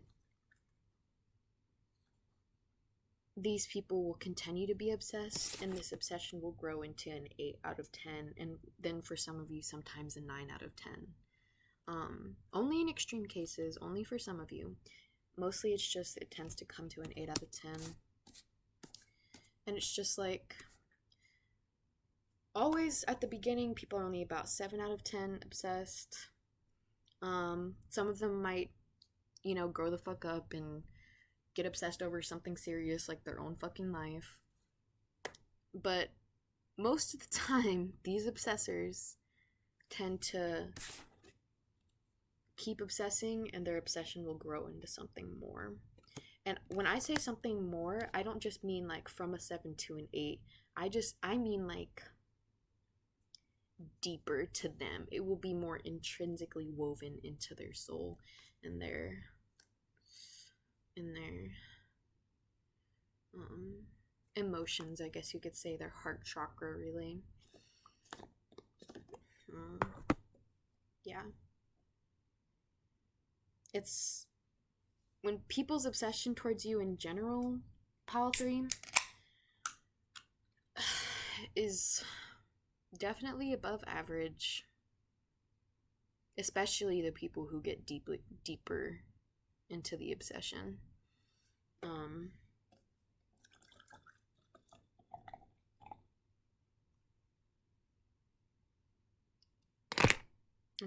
[SPEAKER 1] these people will continue to be obsessed, and this obsession will grow into an 8 out of 10, and then for some of you, sometimes a 9 out of 10. Only in extreme cases, only for some of you. Mostly it's just, it tends to come to an 8 out of 10. And it's just like, always at the beginning, people are only about 7 out of 10 obsessed. Some of them might, grow the fuck up and get obsessed over something serious like their own fucking life. But most of the time, these obsessors tend to keep obsessing, and their obsession will grow into something more. And when I say something more, I don't just mean like from a 7 to an 8. I mean like deeper to them. It will be more intrinsically woven into their soul and their emotions, I guess you could say, their heart chakra, really. Yeah. It's when people's obsession towards you in general, Pile 3, is definitely above average, especially the people who get deeper into the obsession. I'm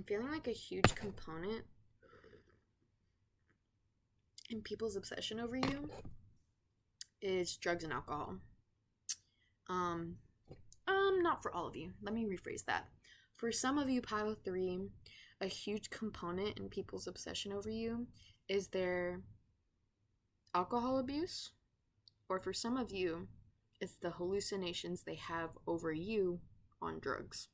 [SPEAKER 1] feeling like a huge component in people's obsession over you is drugs and alcohol. Not for all of you. Let me rephrase that. For some of you, Pile 3, a huge component in people's obsession over you is their alcohol abuse, or for some of you, it's the hallucinations they have over you on drugs.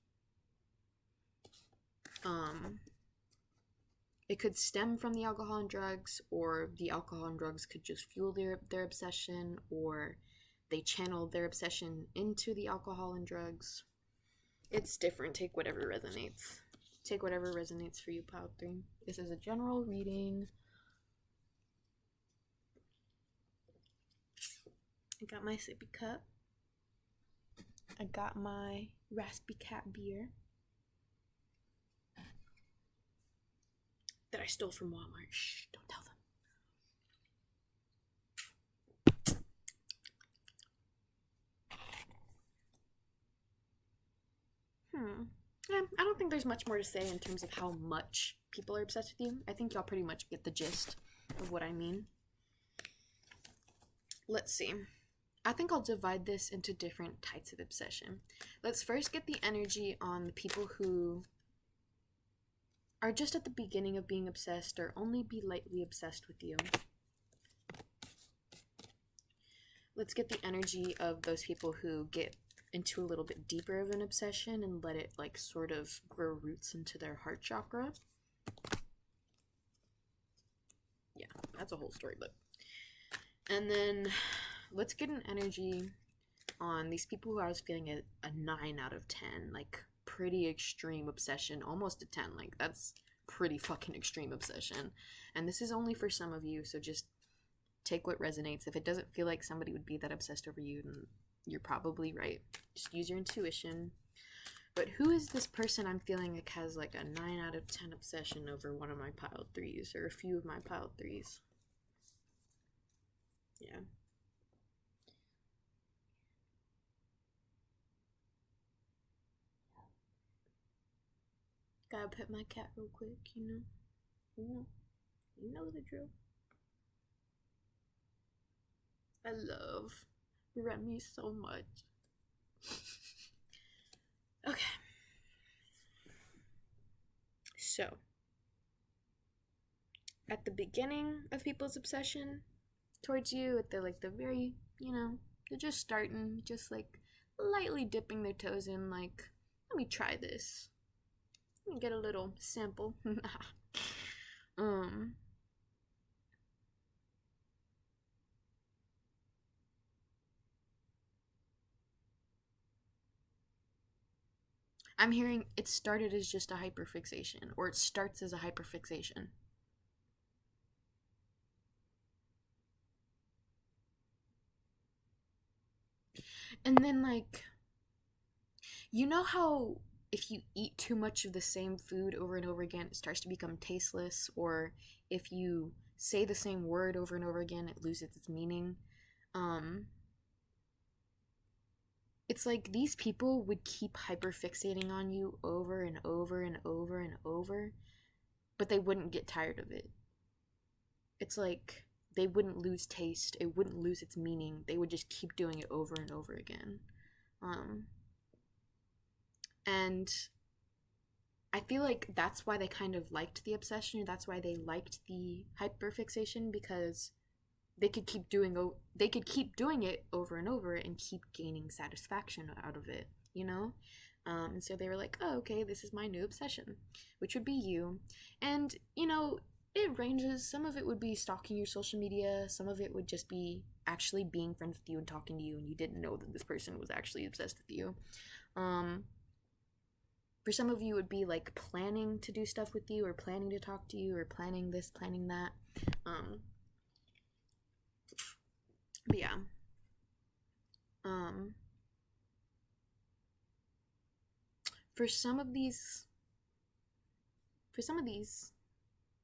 [SPEAKER 1] It could stem from the alcohol and drugs, or the alcohol and drugs could just fuel their obsession, or they channeled their obsession into the alcohol and drugs. It's different. Take whatever resonates. Take whatever resonates for you, Pile 3. This is a general reading. I got my sippy cup. I got my Raspy Cat beer that I stole from Walmart. Shh, don't tell them. Yeah, I don't think there's much more to say in terms of how much people are obsessed with you. I think y'all pretty much get the gist of what I mean. Let's see. I think I'll divide this into different types of obsession. Let's first get the energy on the people who are just at the beginning of being obsessed or only be lightly obsessed with you. Let's get the energy of those people who get into a little bit deeper of an obsession and let it like sort of grow roots into their heart chakra. Yeah, that's a whole story, but. And then let's get an energy on these people who I was feeling a 9 out of 10, like pretty extreme obsession, almost a 10, like that's pretty fucking extreme obsession. And this is only for some of you, so just take what resonates. If it doesn't feel like somebody would be that obsessed over you, then you're probably right. Just use your intuition. But who is this person I'm feeling like has like a 9 out of 10 obsession over one of my Pile 3s or a few of my Pile 3s? Yeah. Gotta pet my cat real quick, you know. You know. You know the drill. I love Remy so much. Okay. So, at the beginning of people's obsession towards you, at the very, they're just starting, just like lightly dipping their toes in, like, let me try this. Let me get a little sample. um I'm hearing it started as just a hyperfixation, or it starts as a hyperfixation. And then, like, you know how if you eat too much of the same food over and over again, it starts to become tasteless, or if you say the same word over and over again, it loses its meaning. Um, it's like these people would keep hyperfixating on you over and over and over and over, but they wouldn't get tired of it. It's like they wouldn't lose taste, it wouldn't lose its meaning. They would just keep doing it over and over again. Um, and I feel like that's why they kind of liked the obsession. That's why they liked the hyperfixation, because they could keep doing it over and over and keep gaining satisfaction out of it, you know? And so they were like, oh, okay, this is my new obsession, which would be you. And, it ranges. Some of it would be stalking your social media, some of it would just be actually being friends with you and talking to you, and you didn't know that this person was actually obsessed with you. Um, for some of you, it would be like planning to do stuff with you, or planning to talk to you, or planning this, planning that. Um, but yeah. Um, for some of these,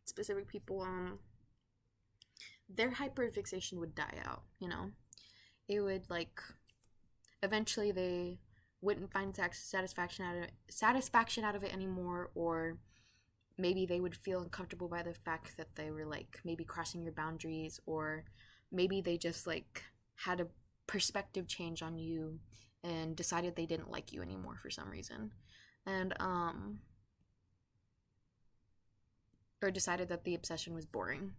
[SPEAKER 1] specific people, their hyperfixation would die out. It would, like, eventually they wouldn't find satisfaction out of it anymore, or maybe they would feel uncomfortable by the fact that they were, like, maybe crossing your boundaries, or maybe they just, like, had a perspective change on you and decided they didn't like you anymore for some reason, and or decided that the obsession was boring,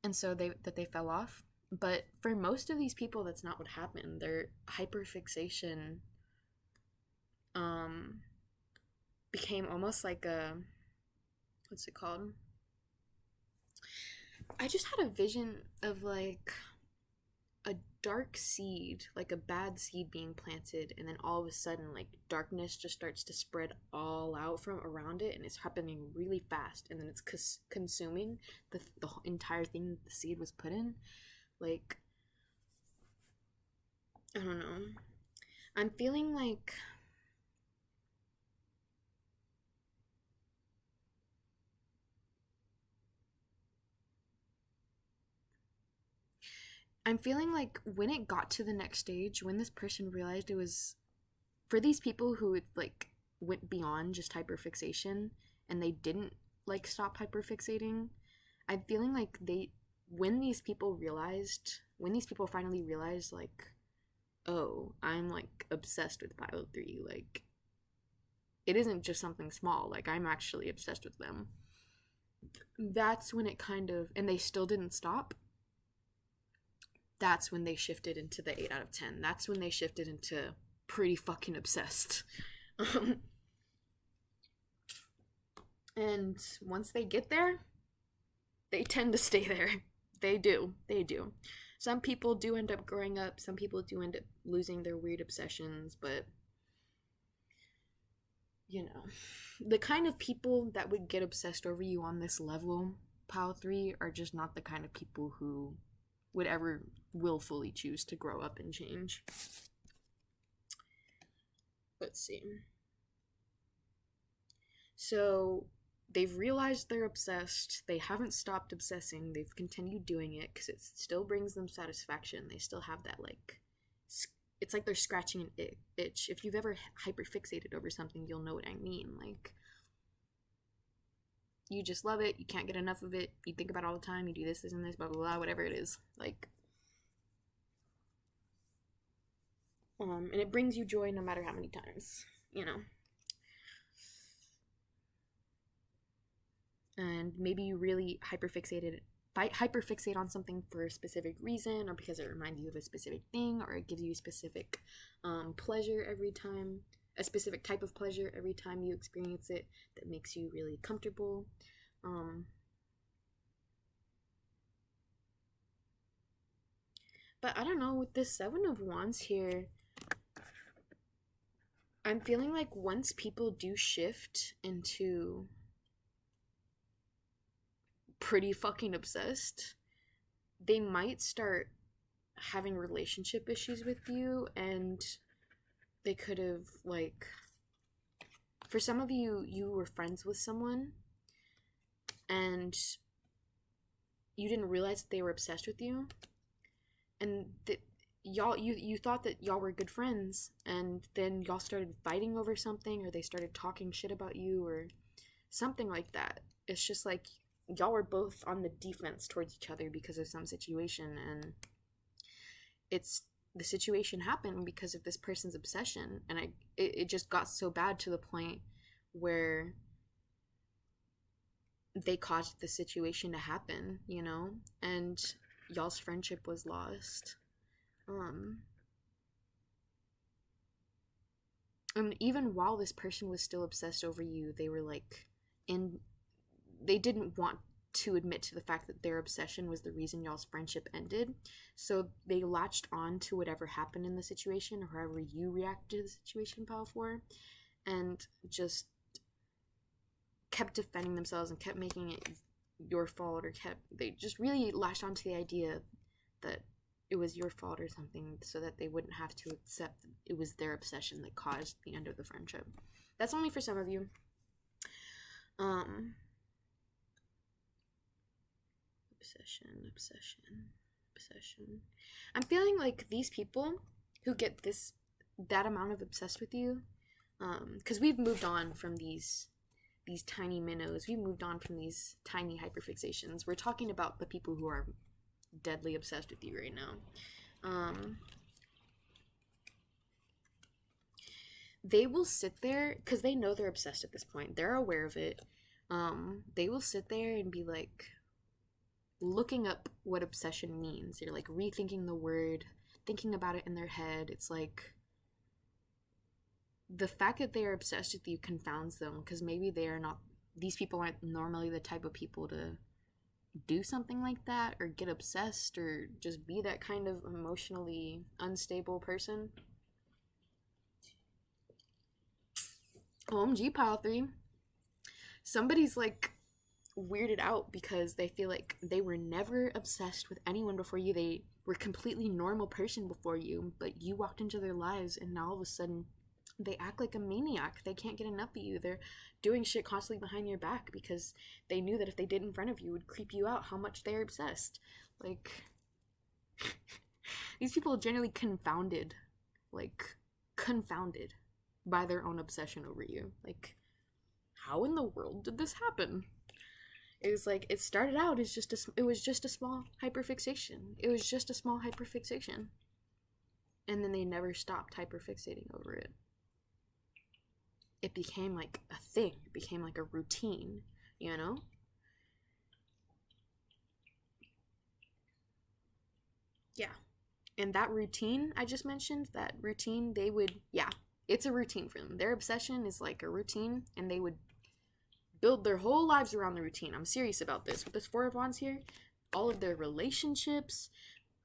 [SPEAKER 1] and so they fell off. But for most of these people, that's not what happened. Their hyperfixation um became almost like a, what's it called? I just had a vision of, like, a dark seed, like a bad seed being planted, and then all of a sudden, like, darkness just starts to spread all out from around it, and it's happening really fast, and then it's consuming the entire thing that the seed was put in. Like, I don't know. I'm feeling like when it got to the next stage, when this person realized it was for these people who, like, went beyond just hyperfixation, and they didn't, like, stop hyperfixating. I'm feeling like when these people finally realized, like, oh, I'm, like, obsessed with Pile 3, like, it isn't just something small, like, I'm actually obsessed with them. That's when it kind of, and they still didn't stop. That's when they shifted into the 8 out of 10. That's when they shifted into pretty fucking obsessed. And once they get there, they tend to stay there. They do. They do. Some people do end up growing up, some people do end up losing their weird obsessions, but, the kind of people that would get obsessed over you on this level, Pile 3, are just not the kind of people who would ever willfully choose to grow up and change. Let's see. So, they've realized they're obsessed. They haven't stopped obsessing. They've continued doing it because it still brings them satisfaction. They still have that, like, it's like they're scratching an itch. If you've ever hyperfixated over something, you'll know what I mean. Like, you just love it. You can't get enough of it. You think about it all the time. You do this, this, and this, blah, blah, blah, whatever it is. Like, and it brings you joy no matter how many times, you know. And maybe you really hyperfixate on something for a specific reason, or because it reminds you of a specific thing, or it gives you a specific pleasure every time, a specific type of pleasure every time you experience it that makes you really comfortable. But I don't know, with this Seven of Wands here, I'm feeling like once people do shift into pretty fucking obsessed, they might start having relationship issues with you, and they could have, like, for some of you, you were friends with someone and you didn't realize that they were obsessed with you, and that you thought that y'all were good friends, and then y'all started fighting over something, or they started talking shit about you or something like that. It's just like y'all were both on the defense towards each other because of some situation, and the situation happened because of this person's obsession, and it just got so bad to the point where they caused the situation to happen, you know, and y'all's friendship was lost. And even while this person was still obsessed over you, they were like, they didn't want to admit to the fact that their obsession was the reason y'all's friendship ended. So they latched on to whatever happened in the situation, or however you reacted to the situation, Power 4, and just kept defending themselves and kept making it your fault, or they just really latched onto the idea that it was your fault or something, so that they wouldn't have to accept it was their obsession that caused the end of the friendship. That's only for some of you. Obsession. I'm feeling like these people who get that amount of obsessed with you, because we've moved on from these tiny minnows. We've moved on from these tiny hyperfixations. We're talking about the people who are deadly obsessed with you right now. They will sit there because they know they're obsessed at this point. They're aware of it. They will sit there and be like looking up what obsession means. They're like rethinking the word, thinking about it in their head. It's like the fact that they are obsessed with you confounds them, because maybe these people aren't normally the type of people to do something like that, or get obsessed, or just be that kind of emotionally unstable person. OMG, Pile 3. Somebody's like weirded out because they feel like they were never obsessed with anyone before you. They were a completely normal person before you, but you walked into their lives, and now all of a sudden they act like a maniac. They can't get enough of you. They're doing shit constantly behind your back because they knew that if they did in front of you, it would creep you out how much they're obsessed. Like, these people are generally confounded by their own obsession over you. Like, how in the world did this happen? It was like, it started out as it was just a small hyperfixation. It was just a small hyperfixation. And then they never stopped hyperfixating over it. It became like a thing. It became like a routine, you know? Yeah. And that routine I just mentioned, it's a routine for them. Their obsession is like a routine, and they would build their whole lives around the routine. I'm serious about this. With this Four of Wands here, all of their relationships,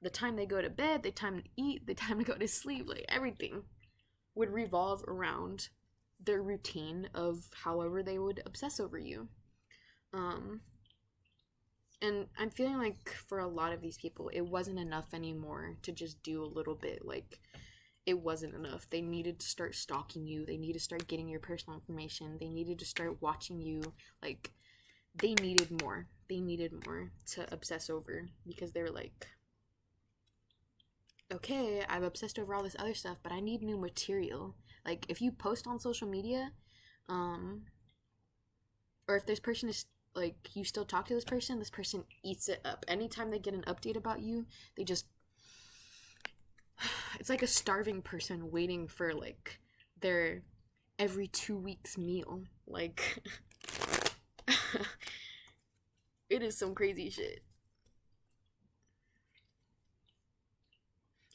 [SPEAKER 1] the time they go to bed, the time to eat, the time to go to sleep, like everything would revolve around their routine of however they would obsess over you. And I'm feeling like for a lot of these people, it wasn't enough anymore to just do a little bit. Like, it wasn't enough. They needed to start stalking you. They needed to start getting your personal information. They needed to start watching you. Like, they needed more. They needed more to obsess over, because they were like, okay, I've obsessed over all this other stuff, but I need new material. Like, if you post on social media, or if this person is like, you still talk to this person eats it up. Anytime they get an update about you, they just, it's like a starving person waiting for like their every 2 weeks meal. Like, it is some crazy shit.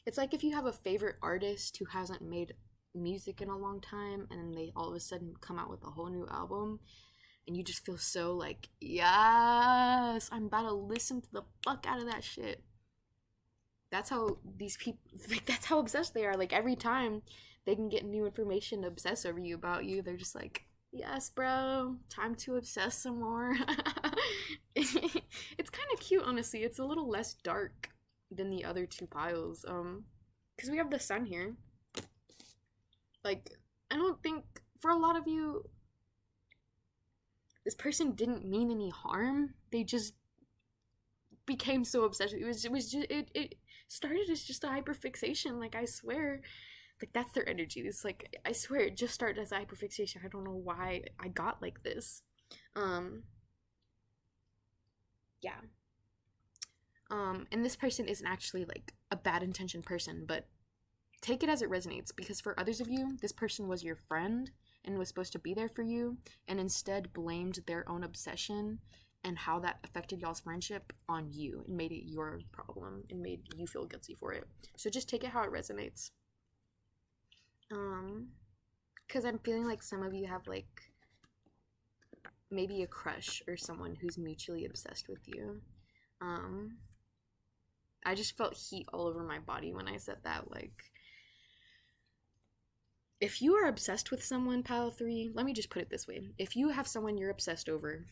[SPEAKER 1] It's like if you have a favorite artist who hasn't made music in a long time, and then they all of a sudden come out with a whole new album, and you just feel so like, yes, I'm about to listen to the fuck out of that shit. That's how these people, like, that's how obsessed they are. Like, every time they can get new information to obsess over you, about you, they're just like, yes, bro, time to obsess some more. It's kind of cute, honestly. It's a little less dark than the other two piles. Because we have the sun here. Like, I don't think, for a lot of you, this person didn't mean any harm. They just became so obsessed. It started as just a hyperfixation. Like, I swear, like, that's their energy. It's like, I swear, it just started as a hyperfixation. I don't know why I got like this. Yeah. And this person isn't actually like a bad intentioned person, but take it as it resonates, because for others of you, this person was your friend and was supposed to be there for you, and instead blamed their own obsession and how that affected y'all's friendship on you, and made it your problem and made you feel guilty for it. So just take it how it resonates. Because I'm feeling like some of you have like maybe a crush or someone who's mutually obsessed with you. I just felt heat all over my body when I said that. Like, if you are obsessed with someone, pile 3, let me just put it this way. If you have someone you're obsessed over,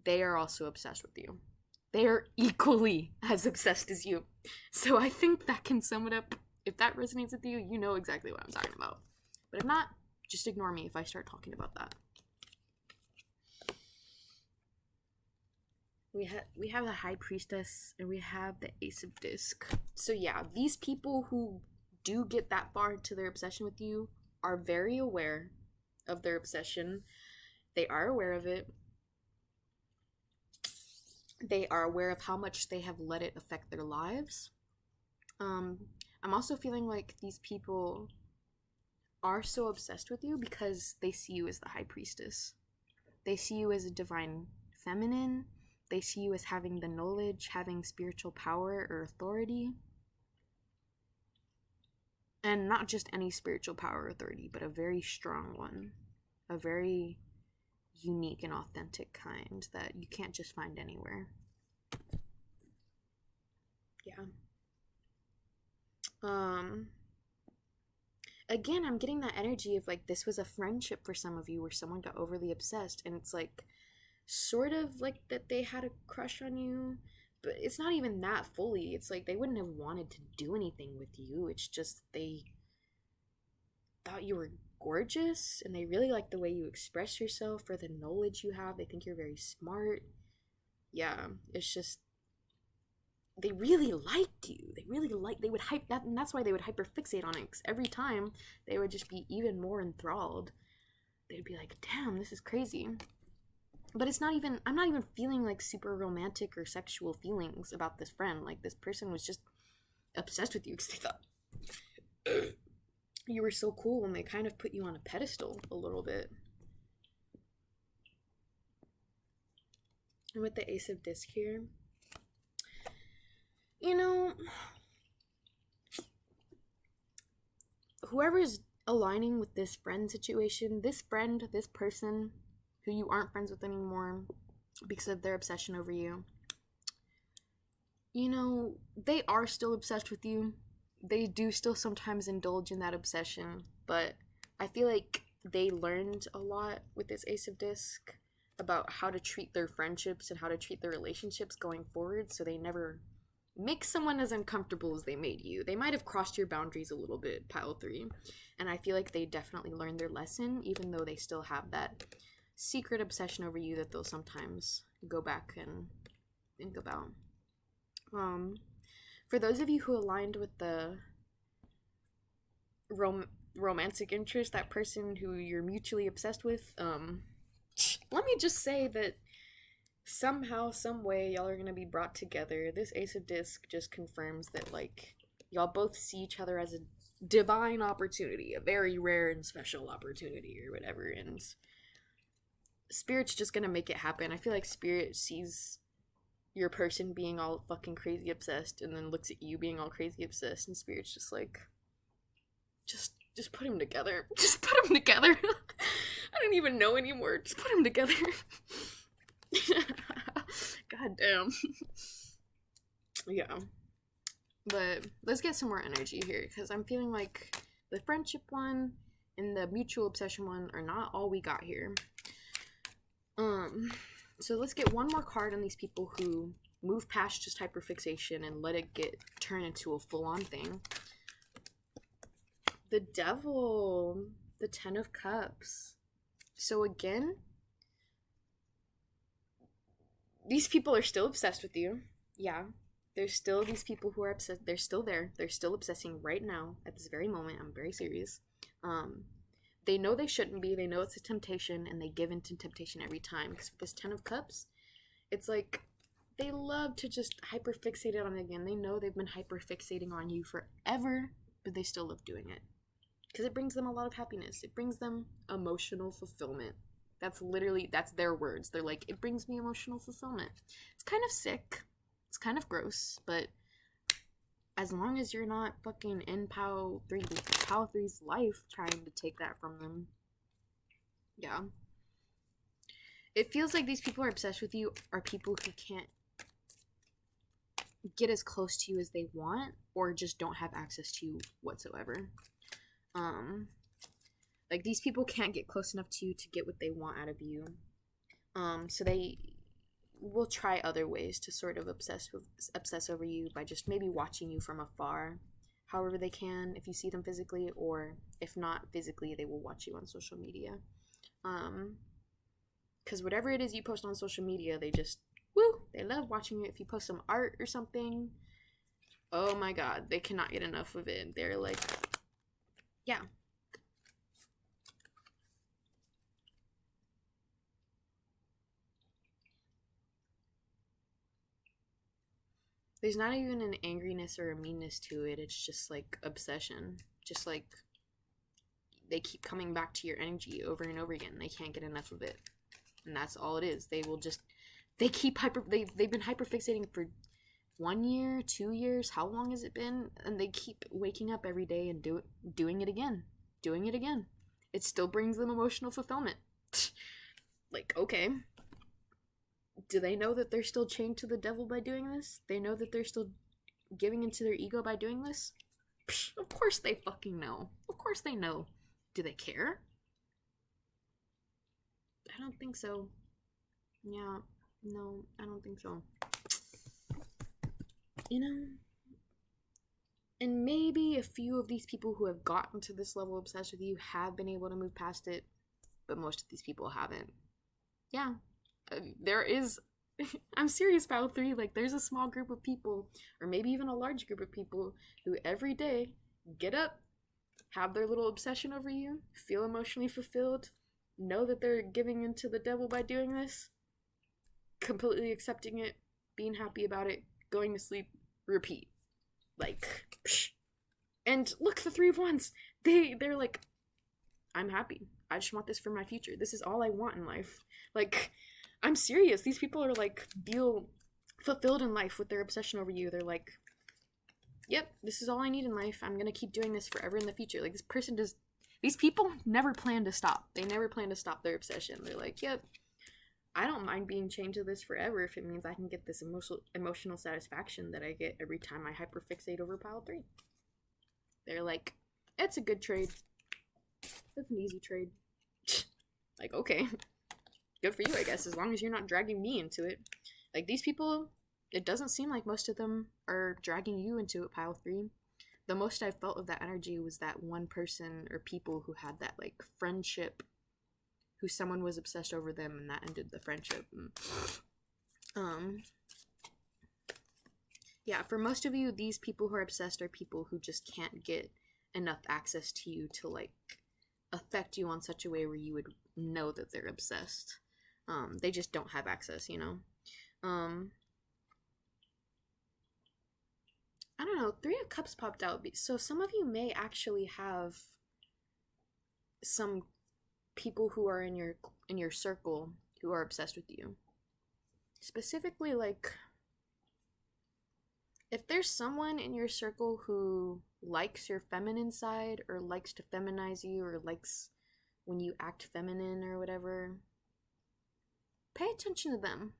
[SPEAKER 1] they are also obsessed with you. They are equally as obsessed as you. So I think that can sum it up. If that resonates with you, you know exactly what I'm talking about. But if not, just ignore me if I start talking about that. We have the High Priestess, and we have the Ace of Disc. So yeah, these people who do get that far into their obsession with you are very aware of their obsession. They are aware of it. They are aware of how much they have let it affect their lives. I'm also feeling like these people are so obsessed with you because they see you as the High Priestess. They see you as a divine feminine. They see you as having the knowledge, having spiritual power or authority. And not just any spiritual power or authority, but a very strong one. A very unique and authentic kind that you can't just find anywhere. Yeah. Again, I'm getting that energy of like this was a friendship for some of you where someone got overly obsessed, and it's like sort of like that they had a crush on you, but it's not even that fully. It's like they wouldn't have wanted to do anything with you. It's just they thought you were gorgeous, and they really like the way you express yourself or the knowledge you have. They think you're very smart. Yeah, it's just they really liked you. They would hype that, and that's why they would hyperfixate on it, because every time they would just be even more enthralled. They'd be like, damn, this is crazy. But it's not even, I'm not even feeling like super romantic or sexual feelings about this friend. Like, this person was just obsessed with you because they thought you were so cool, and they kind of put you on a pedestal a little bit. And with the Ace of Disc here, you know, whoever's aligning with this friend situation, this friend, this person who you aren't friends with anymore because of their obsession over you, you know, they are still obsessed with you. They do still sometimes indulge in that obsession, but I feel like they learned a lot with this Ace of Disc about how to treat their friendships and how to treat their relationships going forward, so they never make someone as uncomfortable as they made you. They might have crossed your boundaries a little bit, pile 3. And I feel like they definitely learned their lesson, even though they still have that secret obsession over you that they'll sometimes go back and think about. For those of you who aligned with the romantic interest, that person who you're mutually obsessed with, let me just say that somehow, some way, y'all are gonna be brought together. This Ace of Disc just confirms that, like, y'all both see each other as a divine opportunity, a very rare and special opportunity, or whatever, and Spirit's just gonna make it happen. I feel like Spirit sees your person being all fucking crazy obsessed and then looks at you being all crazy obsessed, and Spirit's just like, just put them together. Just put them together. I don't even know anymore. Just put them together. God damn. Yeah. But let's get some more energy here, because I'm feeling like the friendship one and the mutual obsession one are not all we got here. So let's get one more card on these people who move past just hyperfixation and let it turn into a full-on thing. The Devil, the 10 of Cups. So again, these people are still obsessed with you. Yeah, there's still these people who are obsessed. They're still there. They're still obsessing right now at this very moment. I'm very serious. They know they shouldn't be. They know it's a temptation, and they give in to temptation every time. Because with this 10 of Cups, it's like they love to just hyperfixate it on it again. They know they've been hyperfixating on you forever, but they still love doing it. Because it brings them a lot of happiness. It brings them emotional fulfillment. That's their words. They're like, it brings me emotional fulfillment. It's kind of sick. It's kind of gross, but as long as you're not fucking in Pal 3's life trying to take that from them. Yeah. It feels like these people are obsessed with you are people who can't get as close to you as they want, or just don't have access to you whatsoever. Like, these people can't get close enough to you to get what they want out of you. So they will try other ways to sort of obsess over you by just maybe watching you from afar, however they can, if you see them physically, or if not physically, they will watch you on social media. Because whatever it is you post on social media, they love watching it. If you post some art or something, oh my god, they cannot get enough of it. They're like, yeah. There's not even an angriness or a meanness to it. It's just like obsession. Just like they keep coming back to your energy over and over again. They can't get enough of it. And that's all it is. They've been hyperfixating for 1 year, 2 years. How long has it been? And they keep waking up every day and doing it again. Doing it again. It still brings them emotional fulfillment. Like, okay. Do they know that they're still chained to the devil by doing this? They know that they're still giving into their ego by doing this? Psh, of course they fucking know. Of course they know. Do they care? I don't think so. Yeah, no, I don't think so. You know? And maybe a few of these people who have gotten to this level obsessed with you have been able to move past it, but most of these people haven't. Yeah. There is, I'm serious, Pal 3, like, there's a small group of people, or maybe even a large group of people, who every day get up, have their little obsession over you, feel emotionally fulfilled, know that they're giving into the devil by doing this, completely accepting it, being happy about it, going to sleep, repeat. Like, psh. And look, the 3 of Wands, they're like, I'm happy. I just want this for my future. This is all I want in life. Like, I'm serious. These people are like, feel fulfilled in life with their obsession over you. They're like, yep, this is all I need in life. I'm gonna keep doing this forever in the future. Like, these people never plan to stop. They never plan to stop their obsession. They're like, yep, I don't mind being chained to this forever if it means I can get this emotional satisfaction that I get every time I hyperfixate over Pile 3. They're like, it's a good trade. It's an easy trade. Like, okay. Good for you, I guess, as long as you're not dragging me into it. Like, these people it doesn't seem like most of them are dragging you into it, pile 3. The most I felt of that energy was that one person or people who had that like friendship, who someone was obsessed over them and that ended the friendship. Yeah, for most of you, these people who are obsessed are people who just can't get enough access to you to like affect you on such a way where you would know that they're obsessed. They just don't have access, you know. I don't know. 3 of Cups popped out, so some of you may actually have some people who are in your circle who are obsessed with you. Specifically, like, if there's someone in your circle who likes your feminine side or likes to feminize you or likes when you act feminine or whatever, pay attention to them.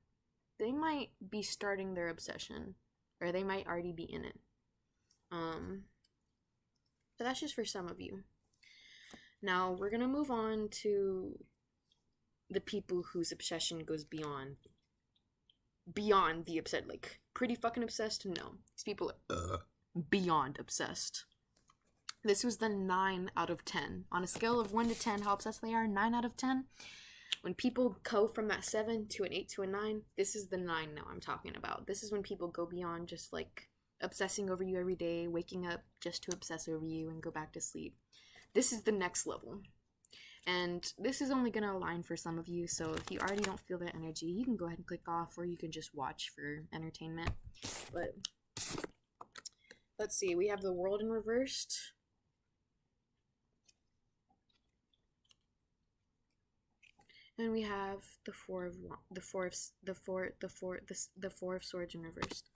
[SPEAKER 1] They might be starting their obsession, or they might already be in it. But that's just for some of you. Now we're gonna move on to the people whose obsession goes beyond the upset, like pretty fucking obsessed. No, these people are beyond obsessed. This was the 9 out of 10 on a scale of 1 to 10. How obsessed they are? 9 out of 10. When people go from that 7 to an 8 to a 9, this is the 9 now I'm talking about. This is when people go beyond just like obsessing over you every day, waking up just to obsess over you and go back to sleep. This is the next level. And this is only going to align for some of you, so if you already don't feel that energy, you can go ahead and click off, or you can just watch for entertainment. But let's see, we have the World in reversed. And we have the Four of Swords in reversed.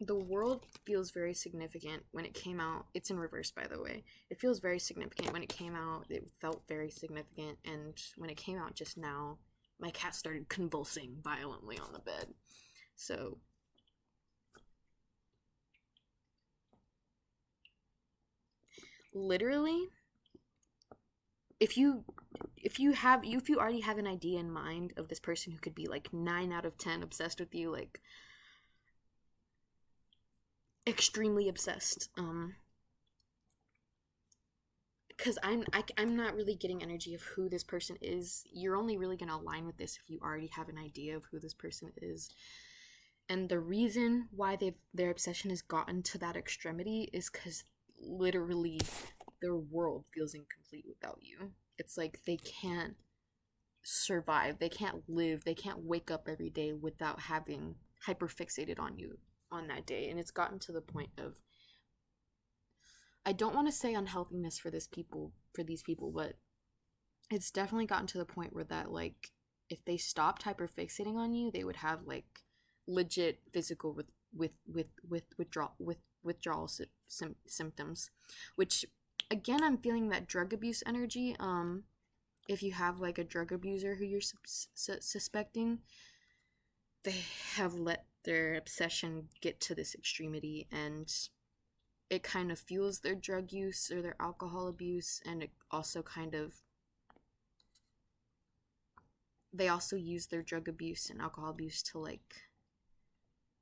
[SPEAKER 1] The World feels very significant when it came out. It's in reverse, by the way. It feels very significant when it came out. It felt very significant, and when it came out just now, my cat started convulsing violently on the bed. So literally, if you already have an idea in mind of this person who could be like 9 out of 10 obsessed with you, like extremely obsessed, because I'm not really getting energy of who this person is. You're only really gonna align with this if you already have an idea of who this person is. And the reason why their obsession has gotten to that extremity is because literally their world feels incomplete without you. It's like they can't survive, they can't live, they can't wake up every day without having hyperfixated on you on that day. And it's gotten to the point of, I don't want to say unhealthiness for these people, but it's definitely gotten to the point where that, like, if they stopped hyperfixating on you, they would have like legit physical withdrawal symptoms, which again, I'm feeling that drug abuse energy. If you have like a drug abuser who you're suspecting, they have let their obsession get to this extremity, and it kind of fuels their drug use or their alcohol abuse, and it also kind of, they also use their drug abuse and alcohol abuse to, like,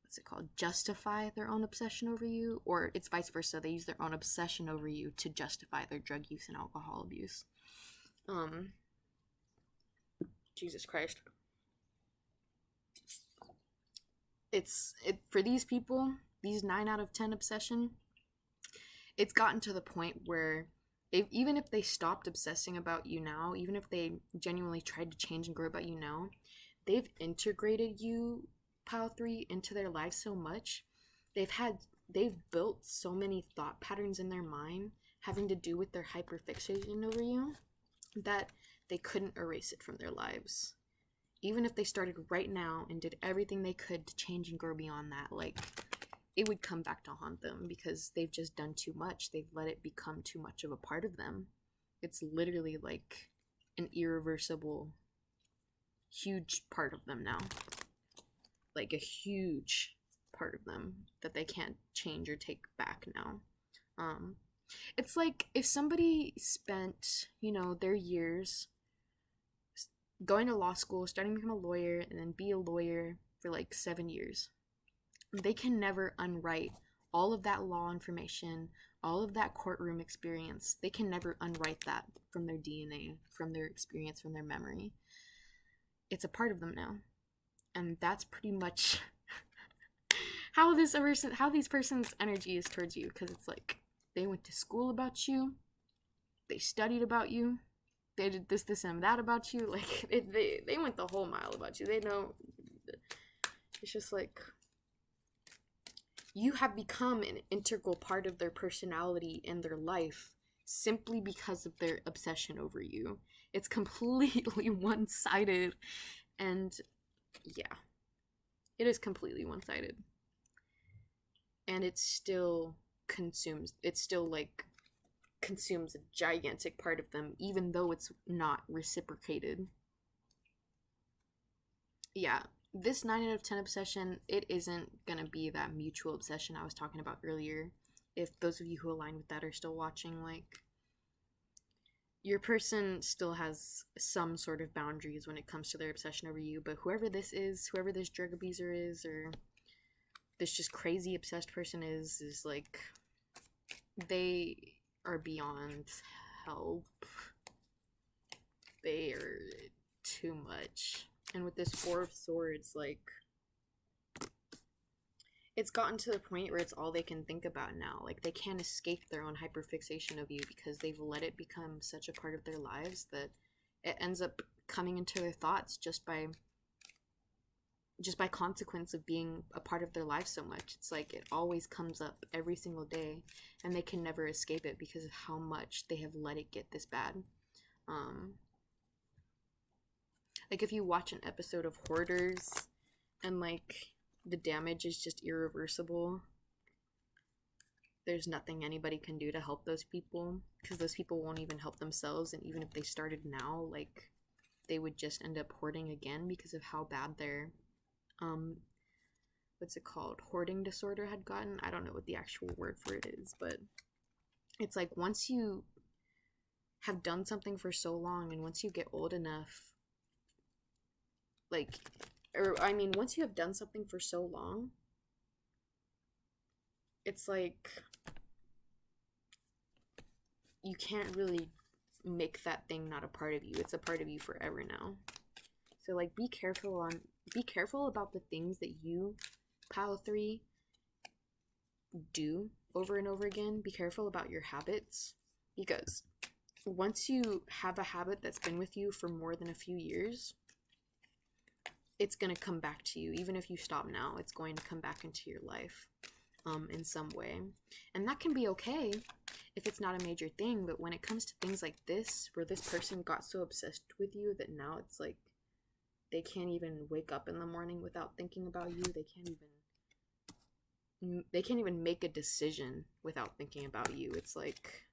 [SPEAKER 1] what's it called, justify their own obsession over you, or it's vice versa. They use their own obsession over you to justify their drug use and alcohol abuse. Jesus Christ. For these people, these 9 out of 10 obsession, it's gotten to the point where even if they stopped obsessing about you now, even if they genuinely tried to change and grow about you now, they've integrated you, Pile 3, into their lives so much. They've built so many thought patterns in their mind having to do with their hyperfixation over you that they couldn't erase it from their lives. Even if they started right now and did everything they could to change and grow beyond that, like, it would come back to haunt them because they've just done too much. They've let it become too much of a part of them. It's literally like an irreversible, huge part of them now. Like a huge part of them that they can't change or take back now. It's like if somebody spent, their years going to law school, starting to become a lawyer, and then be a lawyer for like 7 years. They can never unwrite all of that law information, all of that courtroom experience. They can never unwrite that from their DNA, from their experience, from their memory. It's a part of them now. And that's pretty much how these person's energy is towards you, because it's like they went to school about you, they studied about you, they did this and that about you. Like they went the whole mile about you. They know. It's just like you have become an integral part of their personality and their life simply because of their obsession over you. It's completely one-sided, and yeah, it is completely one-sided. And it still consumes a gigantic part of them, even though it's not reciprocated. Yeah, this 9 out of 10 obsession, it isn't gonna be that mutual obsession I was talking about earlier. If those of you who align with that are still watching, like, your person still has some sort of boundaries when it comes to their obsession over you, but whoever this drug abuser is, or this just crazy obsessed person is like, they are beyond help. They are too much. And with this Four of Swords, like, it's gotten to the point where it's all they can think about now. Like, they can't escape their own hyperfixation of you because they've let it become such a part of their lives that it ends up coming into their thoughts just by consequence of being a part of their life so much. It's like it always comes up every single day, and they can never escape it because of how much they have let it get this bad. Like, if you watch an episode of Hoarders and, like, the damage is just irreversible, there's nothing anybody can do to help those people, because those people won't even help themselves, and even if they started now, like, they would just end up hoarding again because of how bad their, what's it called, hoarding disorder had gotten. I don't know what the actual word for it is, but it's like once you have done something for so long, and once you get old enough, like, once you have done something for so long, it's like you can't really make that thing not a part of you. It's a part of you forever now. So, like, be careful about the things that you, Pile 3, do over and over again. Be careful about your habits, because once you have a habit that's been with you for more than a few years, it's going to come back to you. Even if you stop now, it's going to come back into your life in some way. And that can be okay if it's not a major thing, but when it comes to things like this, where this person got so obsessed with you that now it's like they can't even wake up in the morning without thinking about you. They can't even make a decision without thinking about you. It's like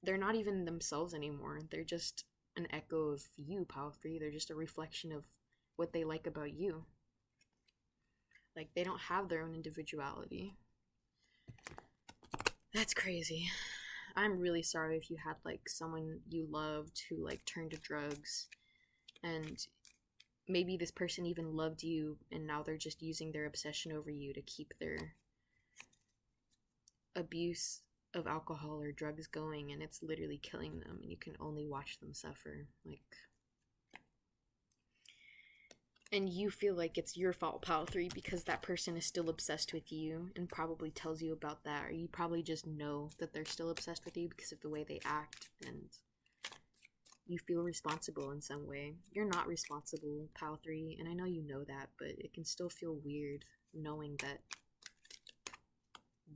[SPEAKER 1] they're not even themselves anymore. They're just an echo of you, Pile 3. They're just a reflection of what they like about you. Like, they don't have their own individuality. That's crazy. I'm really sorry if you had, like, someone you loved who, like, turned to drugs, and maybe this person even loved you, and now they're just using their obsession over you to keep their abuse of alcohol or drugs going, and it's literally killing them, and you can only watch them suffer. Like, and you feel like it's your fault, Pile 3, because that person is still obsessed with you and probably tells you about that, or you probably just know that they're still obsessed with you because of the way they act, and you feel responsible in some way. You're not responsible, Pile 3, and I know you know that, but it can still feel weird knowing that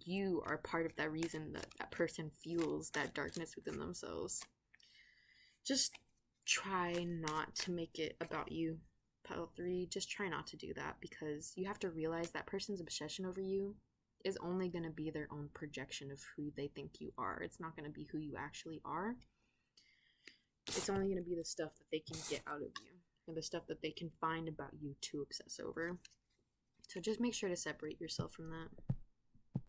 [SPEAKER 1] you are part of that reason that that person feels that darkness within themselves. Just try not to make it about you, Pile 3. Just try not to do that, because you have to realize that person's obsession over you is only going to be their own projection of who they think you are. It's not going to be who you actually are. It's only going to be the stuff that they can get out of you, or the stuff that they can find about you to obsess over. So just make sure to separate yourself from that.